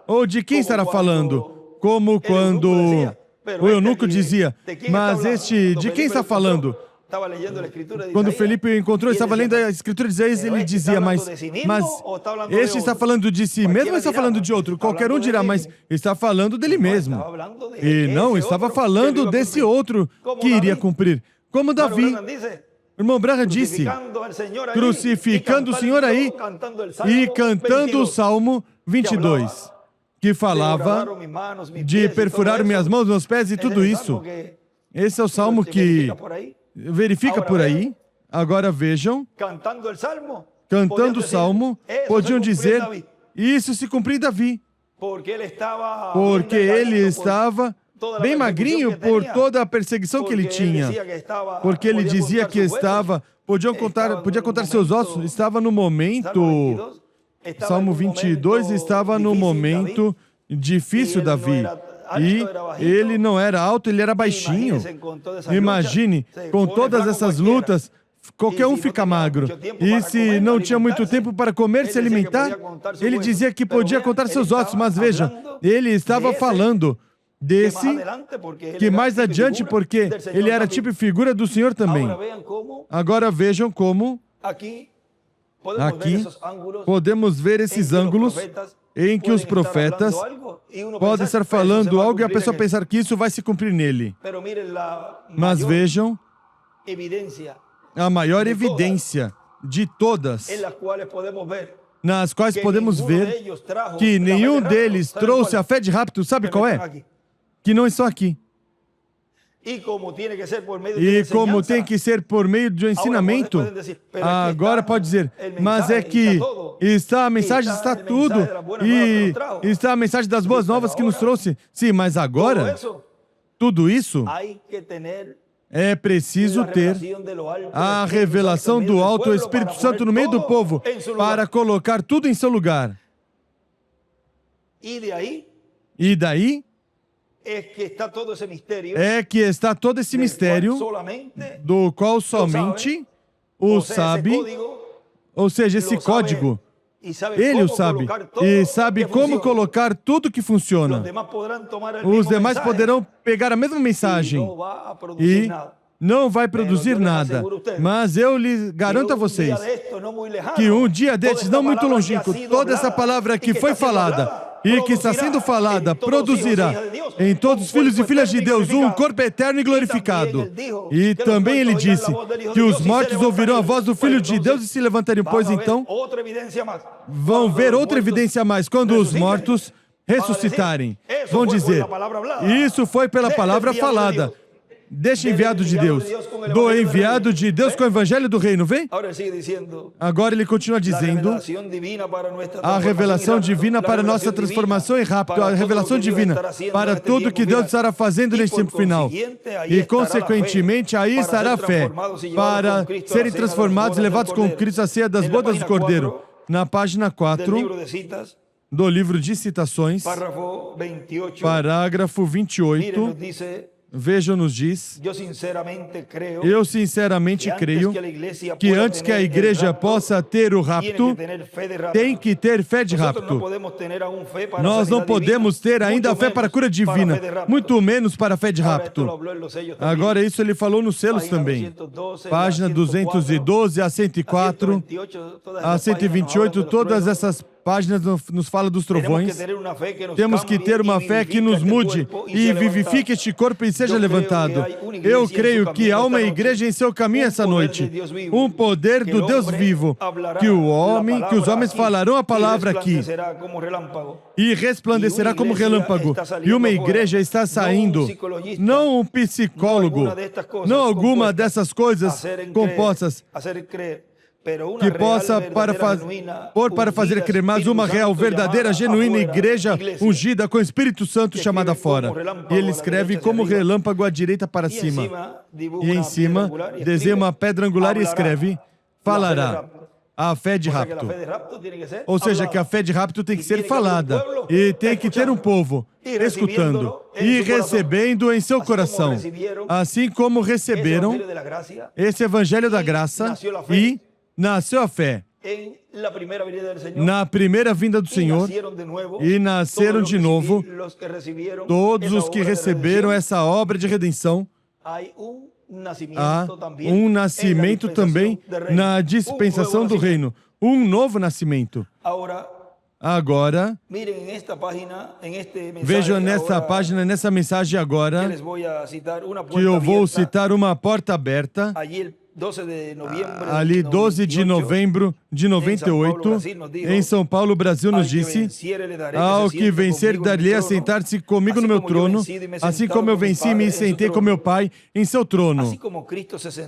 B: ou de quem estará falando? Como quando o eunuco dizia, mas de quem está falando? Quando Felipe encontrou, estava lendo a Escritura de Isaías, ele dizia, mas este está falando de si mesmo ou está falando de outro? Qualquer um dirá, mas está falando dele mesmo. E não, estava falando desse outro que iria cumprir. Como Davi. O irmão Branham disse, crucificando o Senhor aí e cantando o Salmo 22, que falava de perfurar minhas mãos, meus pés e tudo isso. Esse é o Salmo que verifica por aí. Agora vejam, cantando o Salmo, podiam dizer, isso se cumpriu em Davi, porque ele estava bem magrinho por toda a perseguição que ele tinha, porque ele dizia que podia contar seus ossos, estava no momento, Salmo 22 estava no momento difícil, Davi. E ele não era alto, ele era baixinho. Imagine, com todas essas lutas, qualquer um fica magro. E se não tinha muito tempo para comer, se alimentar, ele dizia que podia contar seus ossos. Mas vejam, ele estava falando desse que mais adiante, porque ele era tipo e figura do Senhor também. Agora vejam como aqui podemos ver esses ângulos em que os profetas podem estar falando algo e a pessoa pensar que isso vai se cumprir nele. Mas vejam a maior evidência de todas, nas quais podemos ver que nenhum deles trouxe a fé de rapto. Sabe qual é? Que não estão aqui. E como tem que ser por meio de um ensinamento, agora pode dizer, mas é que a mensagem está tudo, e está a mensagem das boas novas que nos trouxe. Sim, mas agora, tudo isso é preciso ter a revelação do alto, o Espírito Santo no meio do povo, para colocar tudo em seu lugar. E daí é que está todo esse mistério do qual somente o sabe, ou seja, esse código, ele o sabe, e sabe como colocar tudo que funciona. Os demais poderão pegar a mesma mensagem e não vai produzir nada, mas eu lhes garanto a vocês que um dia destes, não muito longínquo, toda essa palavra que foi falada e que está sendo falada, produzirá em todos os filhos e filhas de Deus um corpo eterno e glorificado. E também ele disse que os mortos ouvirão a voz do Filho de Deus e se levantariam, pois então vão ver outra evidência a mais, quando os mortos ressuscitarem. Vão dizer, isso foi pela palavra falada. deste enviado de Deus, do enviado de Deus com o evangelho do reino, vem? Agora ele continua dizendo, a revelação divina para nossa transformação e rapto, a revelação divina para tudo que Deus estará fazendo neste tempo final. E, consequentemente, aí estará a fé, para serem transformados e levados com Cristo à ceia das bodas do Cordeiro. Na página 4 do livro de citações, parágrafo 28, Veja, nos diz, eu sinceramente creio que antes que a igreja possa ter o rapto, tem que ter fé de rapto. Nós não podemos ter ainda a fé para a cura divina, muito menos para a fé de rapto. Agora, isso ele falou nos selos também. Página 212 a 104, a 128, todas essas páginas nos falam dos trovões. Temos que ter uma fé que nos mude e vivifique este corpo e seja levantado. Eu creio que há uma igreja em seu caminho essa noite. Um poder do Deus vivo, que os homens falarão a palavra aqui e resplandecerá como relâmpago. E uma igreja está saindo, não um psicólogo, não alguma dessas coisas compostas, que possa para fazer crer, mas uma real, verdadeira, genuína igreja ungida com o Espírito Santo chamada fora. E ele escreve como relâmpago à direita para cima. E em cima, desenha uma pedra angular e escreve, falará. A fé de rapto. Ou seja, que a fé de rapto tem que ser falada. E tem que ter um povo escutando e recebendo em seu coração. Assim como receberam esse evangelho da graça e nasceu a fé na primeira vinda do Senhor e nasceram de novo todos os que receberam essa obra de redenção. Há um nascimento também na dispensação do reino, um novo nascimento. Agora, vejam nessa página, nessa mensagem agora, que eu vou citar uma porta aberta. Ali, 12 de novembro de 98, em São Paulo, Brasil, nos disse, ao que vencer, dar-lhe a sentar-se comigo no meu trono, assim como eu venci e me sentei com meu Pai em seu trono.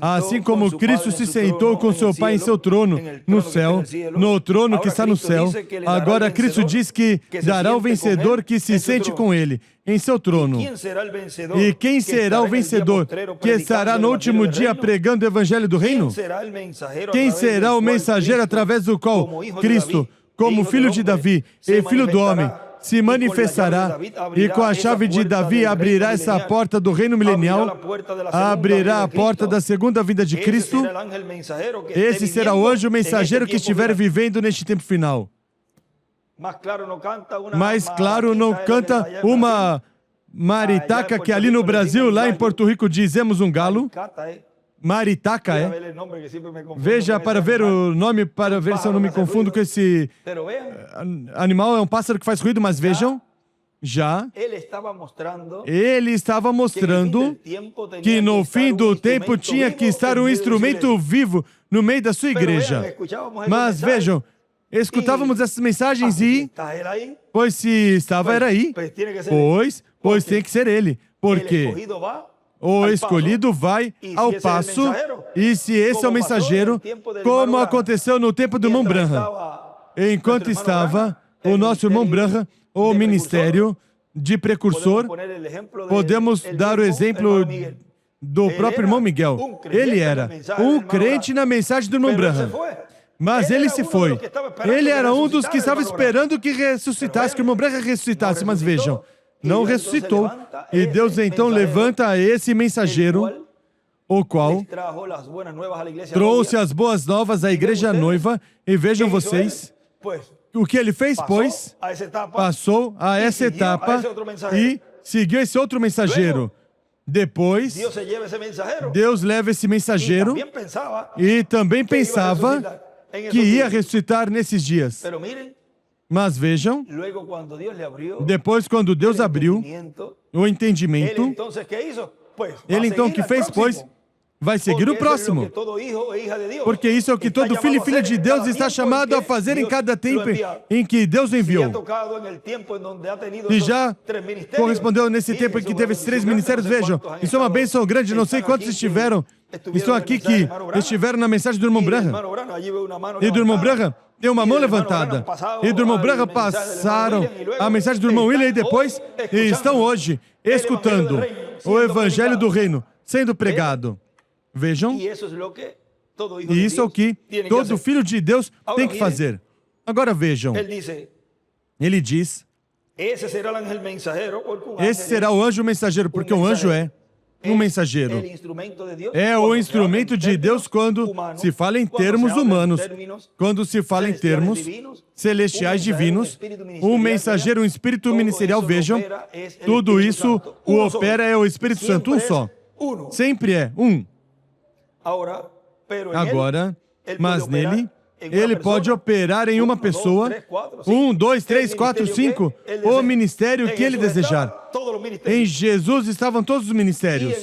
B: Assim como Cristo se sentou com seu Pai em seu trono, no céu, no trono que está no céu, agora Cristo diz que dará ao vencedor que se sente com ele em seu trono. E quem será o vencedor que estará no último dia pregando o evangelho do reino? Quem será o mensageiro através do qual Cristo, como filho de Davi e filho do homem, se manifestará e com a chave de Davi abrirá essa porta do reino milenial, abrirá a porta da segunda vinda de Cristo? Esse será o anjo mensageiro que estiver vivendo neste tempo final. Mais claro, não canta uma maritaca que ali no Brasil, lá em Porto Rico, dizemos um galo. Maritaca, é? Veja para ver o nome, para ver se eu não me confundo com esse animal. É um pássaro que faz ruído, mas vejam, já ele estava mostrando que no fim do tempo tinha que estar um instrumento vivo no meio da sua igreja. Mas vejam, escutávamos essas mensagens e, pois se estava, era aí. Pois tem que ser ele. Porque o escolhido vai ao passo, e se esse é o mensageiro, como aconteceu no tempo do irmão Branham. Enquanto estava o nosso irmão Branham, o ministério de precursor, podemos dar o exemplo do próprio irmão Miguel. Ele era um crente na mensagem do irmão Branham. Mas ele se foi. Ele era um dos que estava esperando que ressuscitasse, que o irmão Branham ressuscitasse. Mas vejam, não ressuscitou. E Deus então levanta esse mensageiro, o qual trouxe as boas novas à igreja noiva. E vejam vocês, o que ele fez, pois, passou a essa etapa e seguiu esse outro mensageiro. Depois, Deus leva esse mensageiro e também pensava que ia ressuscitar nesses dias. Mas vejam, depois quando Deus abriu o entendimento, ele então o que fez, pois, vai seguir o próximo. Porque isso é o que todo filho e filha de Deus está chamado a fazer em cada tempo em que Deus o enviou. E já correspondeu nesse tempo em que teve esses 3 ministérios, vejam, isso é uma bênção grande, não sei quantos estiveram aqui que estiveram na mensagem do irmão Branham. E do irmão Branham tem uma mão levantada. E do irmão Branham passaram a mensagem do irmão William e depois e estão hoje escutando o Evangelho do Reino sendo pregado. Vejam, e isso é o que todo filho de Deus tem que fazer. Agora vejam, ele diz, esse será o anjo mensageiro, porque o anjo é um mensageiro. É o instrumento de Deus quando se fala em termos humanos, quando se fala em termos celestiais divinos. Um mensageiro, um espírito ministerial, vejam, tudo isso o opera é o Espírito Santo, um só. Sempre é um. Agora, mas nele, ele pode operar em uma pessoa, 1, 2, 3, 4, 5, o ministério que ele desejar. Em Jesus estavam todos os ministérios.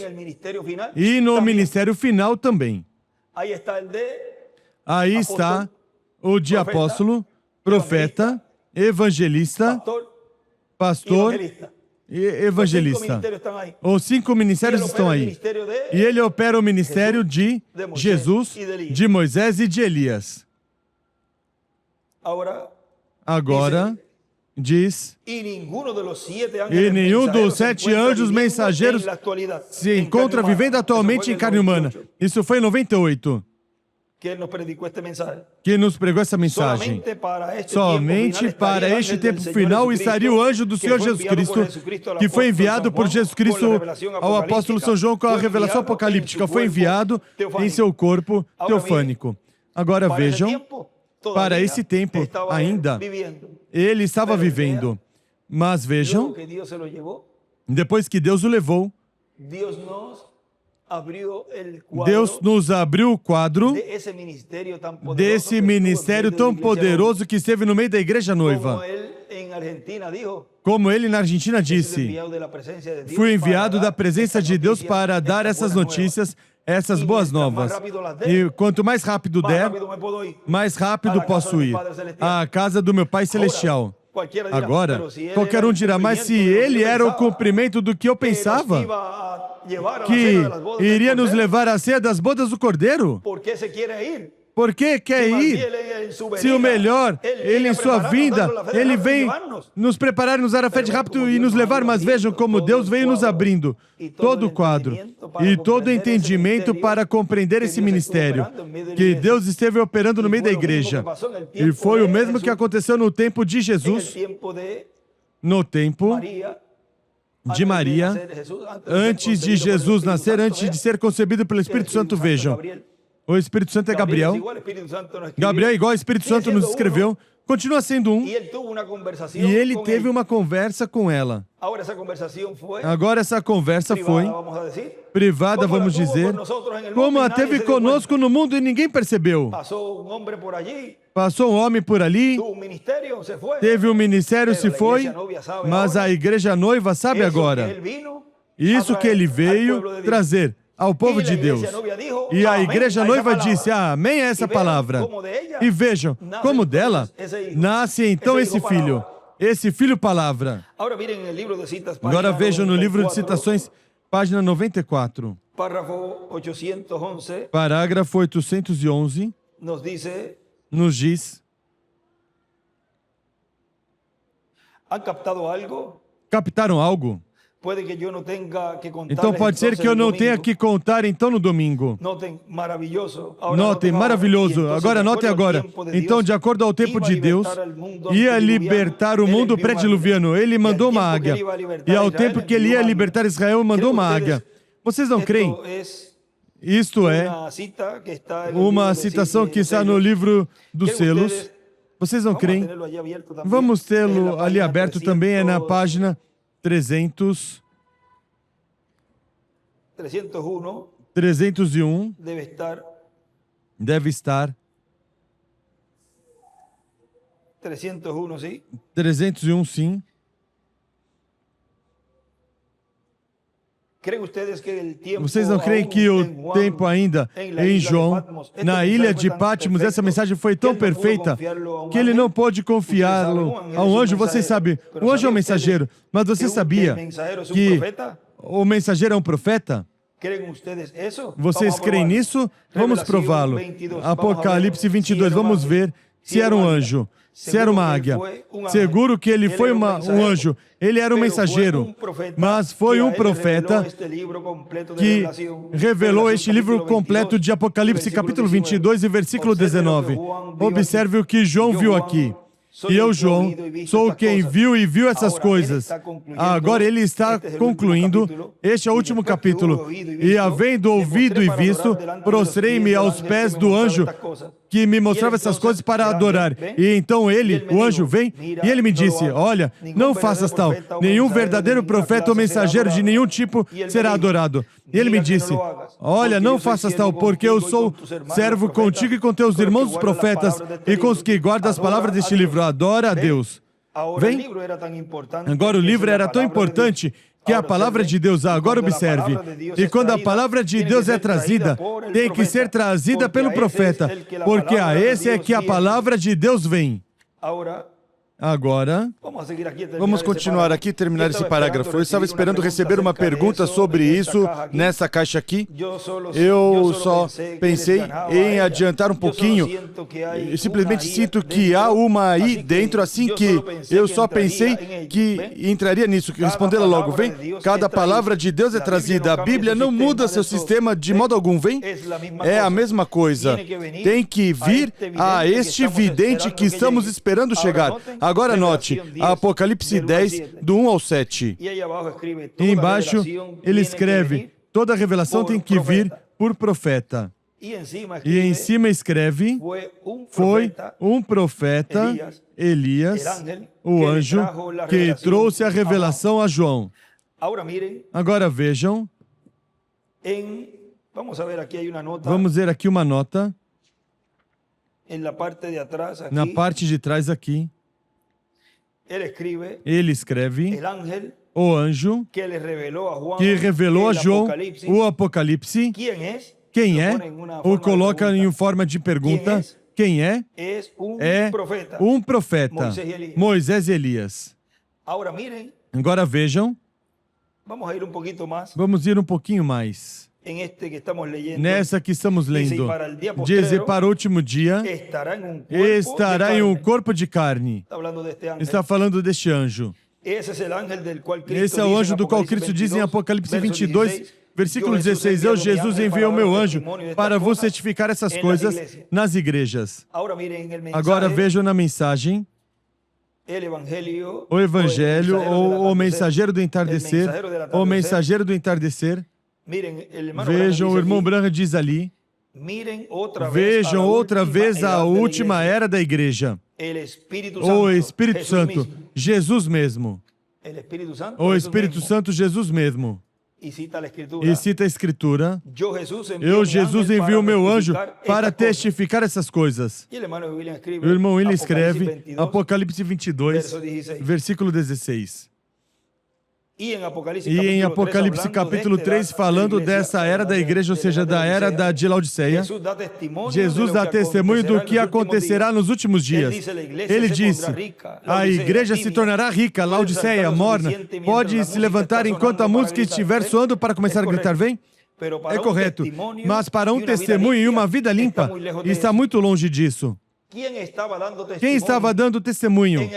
B: E no ministério final também. Aí está o de apóstolo, profeta, evangelista, pastor e evangelista. Os 5 ministérios estão aí. E ele opera o ministério de Jesus, de Moisés e de Elias. Agora, diz, e nenhum dos 7 anjos mensageiros se encontra vivendo atualmente em carne humana. Isso foi em 98. Que nos pregou essa mensagem. Somente para este tempo final estaria o anjo do Senhor Jesus Cristo, que foi enviado por Jesus Cristo ao apóstolo São João com a revelação apocalíptica. Foi enviado em seu corpo teofânico. Agora vejam, para esse tempo ainda, ele estava vivendo. Mas vejam, depois que Deus o levou, Deus nos abriu o quadro desse ministério tão poderoso que esteve no meio da igreja noiva. Como ele na Argentina disse, fui enviado da presença de Deus para dar essas notícias, essas boas novas. E quanto mais rápido der, mais rápido posso ir à casa do meu Pai Celestial. Agora, qualquer um dirá, mas se ele era o cumprimento do que eu pensava, que iria nos levar à ceia das bodas do Cordeiro? Por que quer ir? Se o melhor, ele em sua vinda, ele vem nos preparar, nos dar a fé de rápido e nos levar, mas vejam como Deus veio nos abrindo todo o quadro e todo o entendimento para compreender esse ministério, que Deus esteve operando no meio da igreja. E foi o mesmo que aconteceu no tempo de Jesus, no tempo de Maria, antes de Jesus nascer, antes de ser concebido pelo Espírito Santo, vejam. O Espírito Santo é Gabriel. Gabriel, igual o Espírito Santo nos escreveu, continua sendo um. E ele teve uma conversa com ela. Agora essa conversa foi privada, vamos dizer, como a teve conosco no mundo e ninguém percebeu. Passou um homem por ali, teve um ministério, se foi, mas a igreja noiva sabe agora. Isso que ele veio trazer ao povo de Deus. E a igreja noiva disse, amém a essa palavra. E vejam, como dela nasce então esse filho palavra. Agora vejam no livro de citações, página 94. Parágrafo 811, nos diz, captaram algo? Então pode ser que eu não tenha que contar então no domingo. Notem, maravilhoso. Agora notem agora. Então, de acordo ao tempo de Deus, ia libertar o mundo pré-diluviano. Ele mandou uma águia. E ao tempo que ele ia libertar Israel, mandou uma águia. Vocês não creem? Isto é uma citação que está no livro dos selos. Vocês não creem? Vamos tê-lo ali aberto também, é na página 301 deve estar 301, sim. Vocês não creem que o tempo ainda em João, na ilha de Patmos, essa mensagem foi tão perfeita que ele não pôde confiá-lo a um anjo? Vocês sabem, o anjo é um mensageiro, mas você sabia que o mensageiro é um profeta? Vocês creem nisso? Vamos prová-lo. Apocalipse 22, vamos ver se era um anjo, se era uma águia. Seguro que ele foi um anjo. Ele era um mensageiro, mas foi um profeta que revelou este livro completo de Apocalipse, capítulo 22 e versículo 19. Observe o que João viu aqui. E eu, João, sou quem viu e viu essas coisas. Agora ele está concluindo. Este é o último capítulo. E havendo ouvido e visto, prostrei-me aos pés do anjo que me mostrava essas coisas para adorar. E então ele, o anjo, vem e ele me disse: olha, não faças tal. Nenhum verdadeiro profeta ou mensageiro de nenhum tipo será adorado. E ele me disse: olha, não faças tal, porque eu sou servo contigo e com teus irmãos os profetas e com os que guardam as palavras deste livro. Adora a Deus. Vem. Agora o livro era tão importante que a palavra de Deus, agora observe, e quando a palavra de Deus é trazida, tem que ser trazida pelo profeta, porque a esse é que a palavra de Deus vem. Agora, vamos continuar aqui e terminar esse parágrafo. Eu estava esperando receber uma pergunta sobre isso nessa caixa aqui. Eu só pensei em adiantar um pouquinho. Eu simplesmente sinto que há uma aí dentro, assim que eu só pensei que entraria nisso, que respondê-la logo. Vem, cada palavra de Deus é trazida. A Bíblia não muda seu sistema de modo algum. Vem, é a mesma coisa. Tem que vir a este vidente que estamos esperando chegar. Agora note, Apocalipse 10, do 1 ao 7. E embaixo ele escreve, toda revelação tem que vir por profeta. E em cima escreve, foi um profeta, Elias, o anjo, que trouxe a revelação a João. Agora vejam, vamos ver aqui uma nota, na parte de trás aqui. Ele escreve, o anjo que revelou a João o Apocalipse. Quem é? O coloca em forma de pergunta. Quem é? É um profeta, Moisés e Elias. Agora vejam, vamos ir um pouquinho mais. Nessa que estamos lendo, diz, e para o último dia estará em um corpo de carne. Está falando deste anjo. Esse é o anjo do qual Cristo diz em Apocalipse 22, versículo 16, eu, Jesus, enviou o meu anjo para vos certificar essas coisas nas igrejas. Agora vejam na mensagem, o Evangelho, ou o mensageiro do entardecer, o mensageiro do entardecer. Vejam, o irmão Branham diz ali, vejam outra vez a última era da igreja. O Espírito Santo, Jesus mesmo. O Espírito Santo, Jesus mesmo. E cita a Escritura, eu, Jesus, envio o meu anjo para testificar essas coisas. O irmão William escreve, Apocalipse 22, versículo 16. E em Apocalipse capítulo 3, falando dessa era da igreja, ou seja, da era de Laodiceia, Jesus dá testemunho do que acontecerá nos últimos dias. Ele disse, a igreja se tornará rica, Laodiceia, morna, pode se levantar enquanto a música estiver soando para começar a gritar, vem? É correto, mas para um testemunho e uma vida limpa, está muito longe disso. Quem estava dando testemunho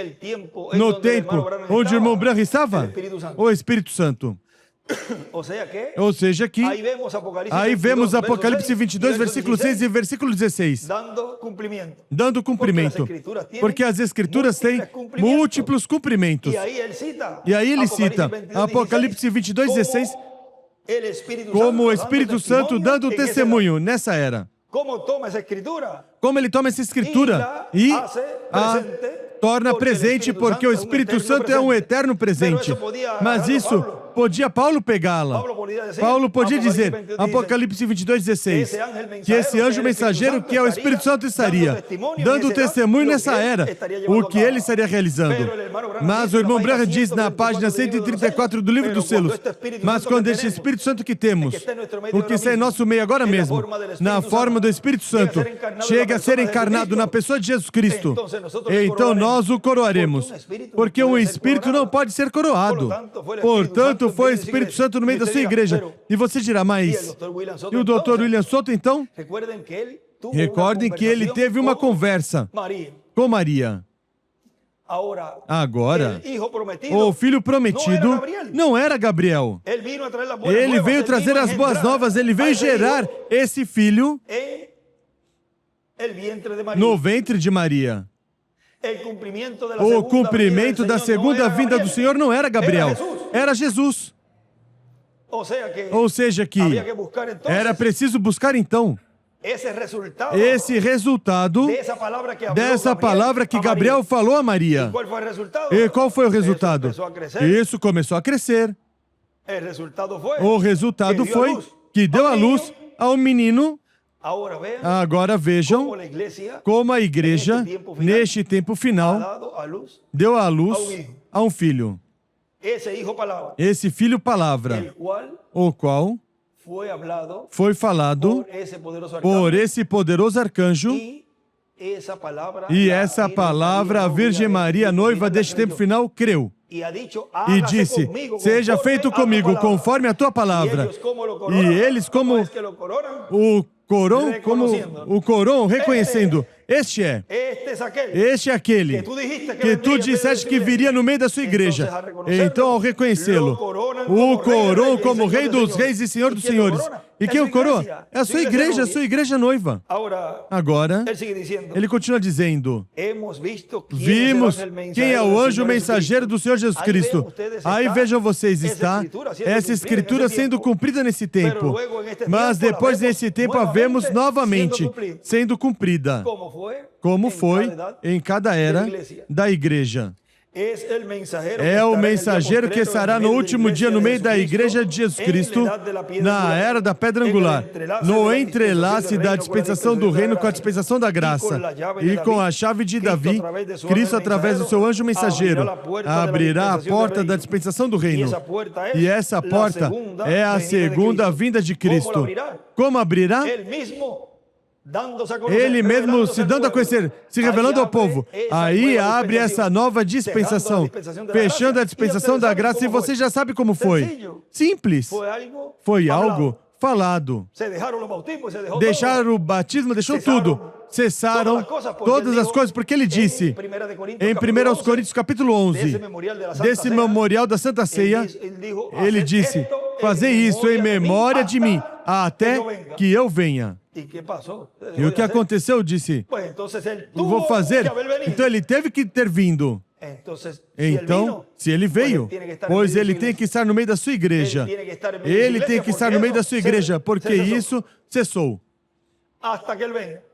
B: no tempo onde o irmão Branham estava? O Espírito Santo. Ou seja que, aí vemos Apocalipse 22, versículo 6 e versículo 16. Dando cumprimento. Porque as Escrituras têm múltiplos cumprimentos. E aí ele cita Apocalipse 22, 16 como o Espírito Santo dando testemunho nessa era. Como ele toma essa Escritura e a torna presente, porque o Espírito Santo é um eterno presente. Mas isso podia Paulo pegá-la. Paulo podia dizer, Apocalipse 22:16, que esse anjo mensageiro, que é o Espírito Santo, estaria dando testemunho nessa era, o que ele estaria realizando. Mas o irmão Branham diz na página 134 do livro dos selos, mas quando este Espírito Santo que temos, o que está em nosso meio agora mesmo, na forma do Espírito Santo, chega a ser encarnado na pessoa de Jesus Cristo, então nós o coroaremos, porque o Espírito não pode ser coroado. Portanto, foi o Espírito Santo no meio da sua igreja. E você dirá, mas... E o Dr. William Soto, então? Recordem que ele teve uma conversa com Maria. Agora, o filho prometido não era Gabriel. Ele veio trazer as boas novas, ele veio gerar esse filho no ventre de Maria. O cumprimento da segunda vinda do Senhor não era Gabriel, era Jesus. Ou seja que era preciso buscar então esse resultado dessa palavra que Gabriel falou a Maria. E qual foi o resultado? Isso começou a crescer. O resultado foi que deu à luz a um menino. Agora vejam como a igreja, neste tempo final, deu à luz a um filho. Esse filho palavra, o qual foi falado por esse poderoso arcanjo, e essa palavra a Virgem Maria, noiva deste tempo final, creu. E disse, seja feito comigo conforme a tua palavra. E eles como o coroam reconhecendo, este é aquele que tu disseste que viria no meio da sua igreja. Então, ao reconhecê-lo, o coroam como Rei dos Reis e Senhor dos Senhores. E quem o coroa? É a sua igreja noiva. Agora, ele continua dizendo, vimos quem é o anjo mensageiro do Senhor Jesus Cristo. Aí vejam vocês, está essa escritura sendo cumprida nesse tempo. Mas depois nesse tempo a vemos novamente sendo cumprida. Como foi em cada era da igreja. É o mensageiro que estará no último dia no meio da igreja de Jesus Cristo, na era da pedra angular, no entrelace da dispensação do reino com a dispensação da graça, e com a chave de Davi, Cristo, através do seu anjo mensageiro, abrirá a porta da dispensação do reino. E essa porta é a segunda vinda de Cristo. Como abrirá? Ele mesmo se dando a conhecer, se revelando ao povo. Aí abre essa nova dispensação, fechando a dispensação da graça, e você já sabe como foi. Simples. Foi algo falado. Deixaram o batismo, deixou tudo. Cessaram todas as coisas, porque ele disse, em 1 Coríntios capítulo 11, desse memorial da Santa Ceia, ele disse, fazei isso em memória de mim, até que eu venha. E o que aconteceu? Eu disse, vou fazer. Então ele teve que ter vindo. Então, se ele veio, pois ele tem que estar no meio da sua igreja. Ele tem que estar no meio da sua igreja, porque isso cessou.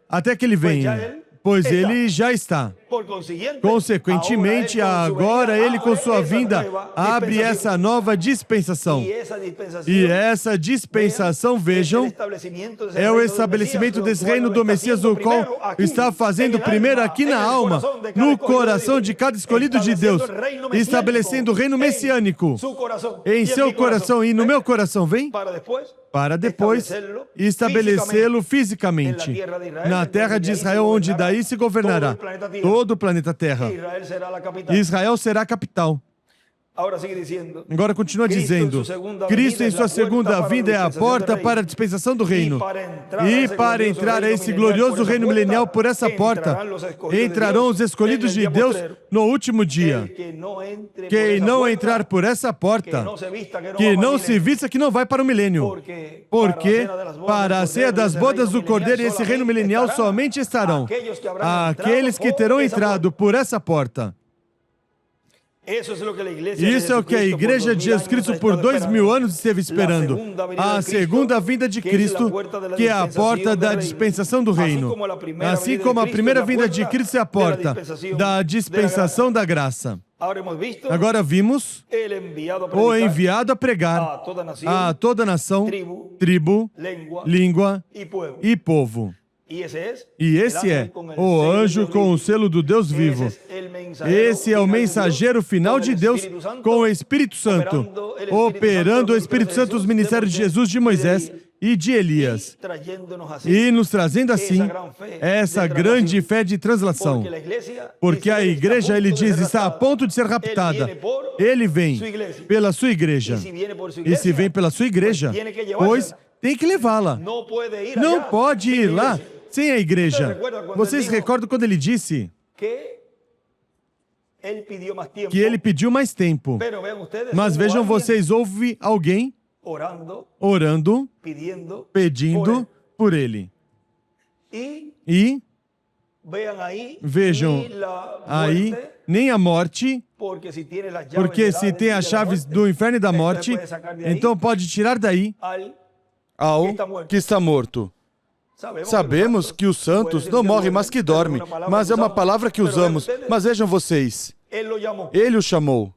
B: Até que ele venha. Pois ele já está. Consequentemente, agora ele com sua vinda abre essa nova dispensação. E essa dispensação, vejam, é o estabelecimento desse reino do Messias, o qual está fazendo primeiro aqui na alma, no coração de cada escolhido de Deus, estabelecendo o reino messiânico em seu coração e no meu coração, vem? Para depois estabelecê-lo fisicamente na terra de Israel, onde daí se governará todo o planeta Terra. Israel será a capital. Agora continua dizendo, Cristo em sua segunda vinda é a porta para a dispensação do reino. E para entrar a esse glorioso reino milenial por essa porta, entrarão os escolhidos de Deus no último dia. Quem não entrar por essa porta, que não se vista, que não vai para o milênio. Porque para a ceia das bodas do Cordeiro e esse reino milenial somente estarão aqueles que terão entrado por essa porta. Isso é o que a Igreja de Jesus Cristo por 2000 anos esteve esperando. A segunda vinda de Cristo, que é a porta da dispensação do reino. Assim como a primeira vinda de Cristo é a porta da dispensação da graça. Agora vimos o enviado a pregar a toda nação, tribo, língua e povo. E esse é o anjo com o selo do Deus vivo. Esse é o mensageiro final de Deus com o Espírito Santo, operando o Espírito Santo nos ministérios de Jesus, de Moisés e de Elias, e nos trazendo assim essa grande fé de translação. Porque a igreja, ele diz, está a ponto de ser raptada. Ele vem pela sua igreja. E se vem pela sua igreja, pois tem que levá-la. Não pode ir lá sem a igreja. Vocês recordam quando ele disse que ele pediu mais tempo. Mas vejam vocês, houve alguém orando, pedindo por ele. E vejam aí, nem a morte, porque se tem as chaves do inferno e da morte, então pode tirar daí ao que está morto. Sabemos que os santos não morrem, mas que dormem. Mas é uma palavra que usamos. Mas vejam vocês, ele o chamou.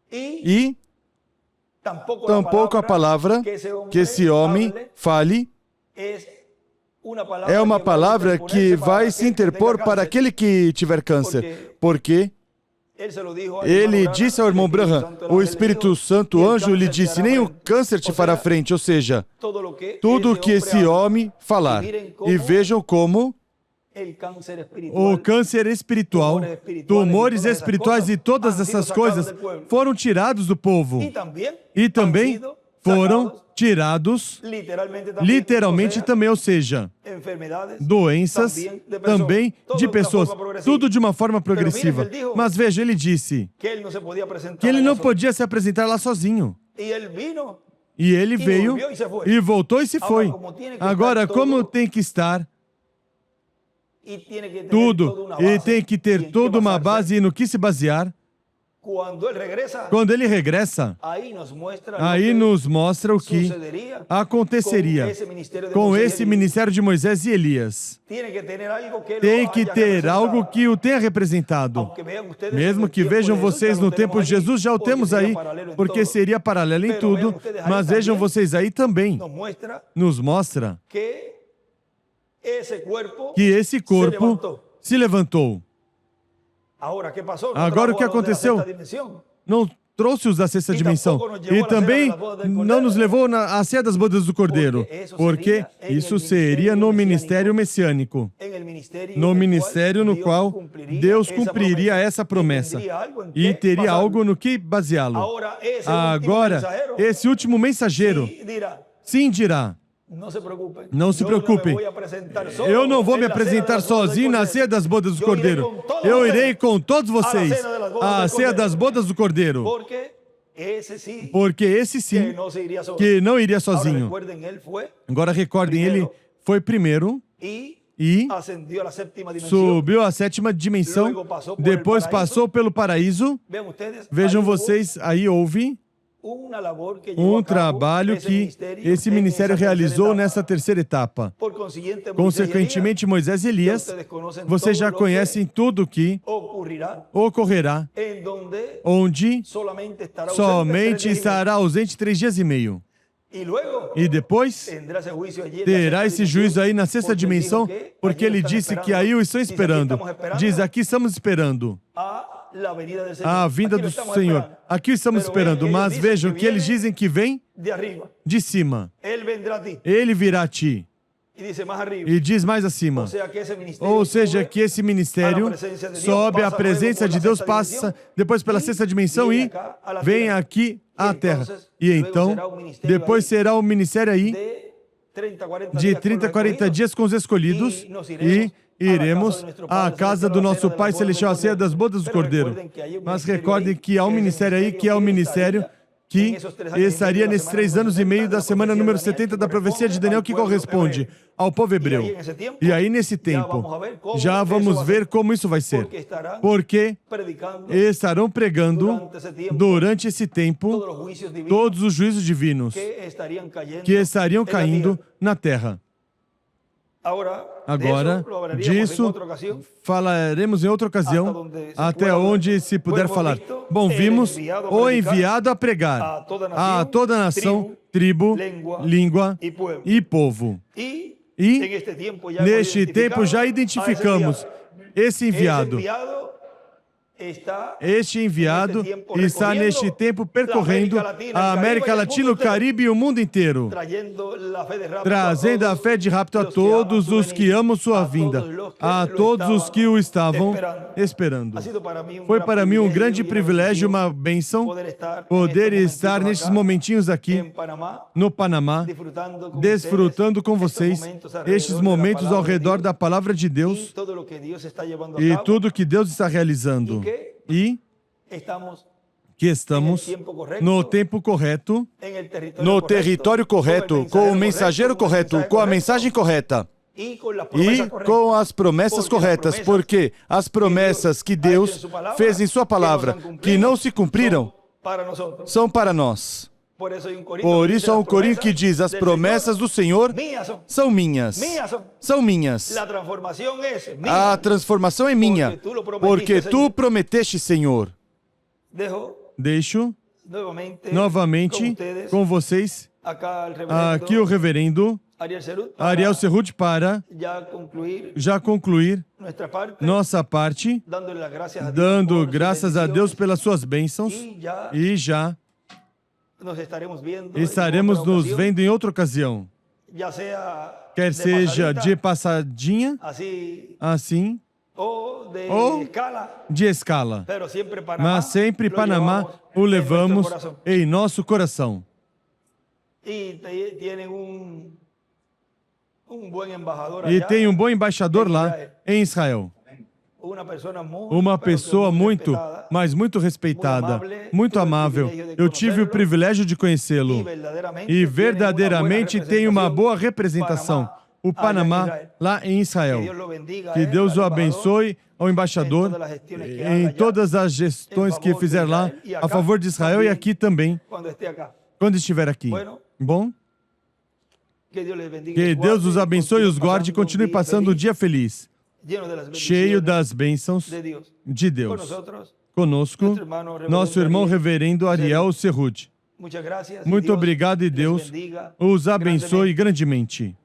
B: E tampouco a palavra que esse homem fale é uma palavra que vai se interpor para aquele que tiver câncer. Porque ele disse ao irmão Branham, o Espírito Santo, o anjo, lhe disse, nem o câncer te fará frente, ou seja, tudo o que esse homem falar. E vejam como o câncer espiritual, tumores espirituais e todas essas coisas foram tirados do povo. E também foram tirados literalmente também, ou seja, doenças também de pessoas, tudo de uma forma progressiva. Mas veja, ele disse que ele não podia se apresentar lá sozinho. E ele veio e voltou e se foi. Agora, como tem que estar tudo, e tem que ter toda uma base no que se basear. Quando ele regressa, aí nos mostra o que aconteceria com esse ministério de Moisés e Elias. Tem que ter algo que o tenha representado. Mesmo que vejam vocês no tempo de Jesus, já o temos aí, porque seria paralelo em tudo, mas vejam vocês aí também, nos mostra que esse corpo se levantou. Agora o que aconteceu? Não trouxe-os da sexta dimensão. E também não nos levou à ceia das bodas do Cordeiro. Porque isso seria no ministério messiânico. No ministério no qual Deus cumpriria essa promessa. E teria algo no que baseá-lo. Agora, esse último mensageiro, sim dirá, não se preocupem, eu não vou me apresentar sozinho na ceia das bodas do Cordeiro. Eu irei com todos vocês à ceia das bodas do Cordeiro. Porque esse sim, que não iria sozinho. Agora recordem, ele foi primeiro e subiu à sétima dimensão, depois passou pelo paraíso. Vejam vocês, aí houve um trabalho que esse ministério realizou nessa terceira etapa. Consequentemente, Moisés e Elias, vocês já conhecem tudo o que ocorrerá, onde somente estará ausente 3 dias e meio. E depois terá esse juízo aí na sexta dimensão, porque ele disse que aí o estão esperando. Diz, aqui estamos esperando a vinda do Senhor. Aqui estamos esperando, mas vejam que eles dizem que vem de cima. Ele virá a ti. E diz mais acima. Ou seja, que esse ministério sobe à presença de Deus, passa depois pela sexta dimensão e vem aqui à terra. E então, depois será o ministério aí de 30 a 40 dias com os escolhidos e iremos à casa do nosso Pai Celestial, a ceia das bodas do Cordeiro. Mas recordem que há um ministério aí, que é o ministério que estaria nesses 3 anos e meio da semana número 70 da profecia de Daniel, que corresponde ao povo hebreu. E aí, nesse tempo, já vamos ver como isso vai ser. Porque estarão pregando, durante esse tempo, todos os juízos divinos que estariam caindo na terra. Agora, disso falaremos em outra ocasião, até onde se puder falar. Bom, vimos o enviado a pregar a toda nação, tribo, língua e povo. E, neste tempo, já identificamos esse enviado. Este enviado está neste tempo percorrendo a América Latina, o Caribe e o mundo inteiro, trazendo a fé de rapto a todos os que amam sua vinda, a todos os que o estavam esperando. Foi para mim um grande privilégio, uma bênção, poder estar nesses momentinhos aqui no Panamá, desfrutando com vocês estes momentos ao redor da Palavra de Deus e tudo que Deus está realizando. E que estamos no tempo correto, no território correto, com o mensageiro correto, com a mensagem correta e com as promessas corretas, porque as promessas que Deus fez em sua palavra, que não se cumpriram, são para nós. Por isso há um corinho que diz, as promessas do Senhor são minhas. São minhas. A transformação é minha, porque tu prometeste, Senhor. Deixo novamente com vocês aqui o reverendo Ariel Serruti para já concluir nossa parte, dando graças a Deus pelas suas bênçãos e já estaremos nos vendo em outra ocasião, quer seja de passadinha, assim, ou de escala, mas sempre Panamá o levamos em nosso coração. E tem um bom embaixador lá em Israel. Uma pessoa muito, mas muito respeitada, muito amável. Eu tive o privilégio de conhecê-lo e verdadeiramente tem uma boa representação. O Panamá, lá em Israel. Que Deus o abençoe, ao embaixador, em todas as gestões que fizer lá, a favor de Israel e aqui também, quando estiver aqui. Bom? Que Deus os abençoe, os guarde e continue passando um dia feliz, cheio das bênçãos de Deus. Conosco, nosso irmão reverendo Ariel Serruti. Muito obrigado e Deus os abençoe grandemente.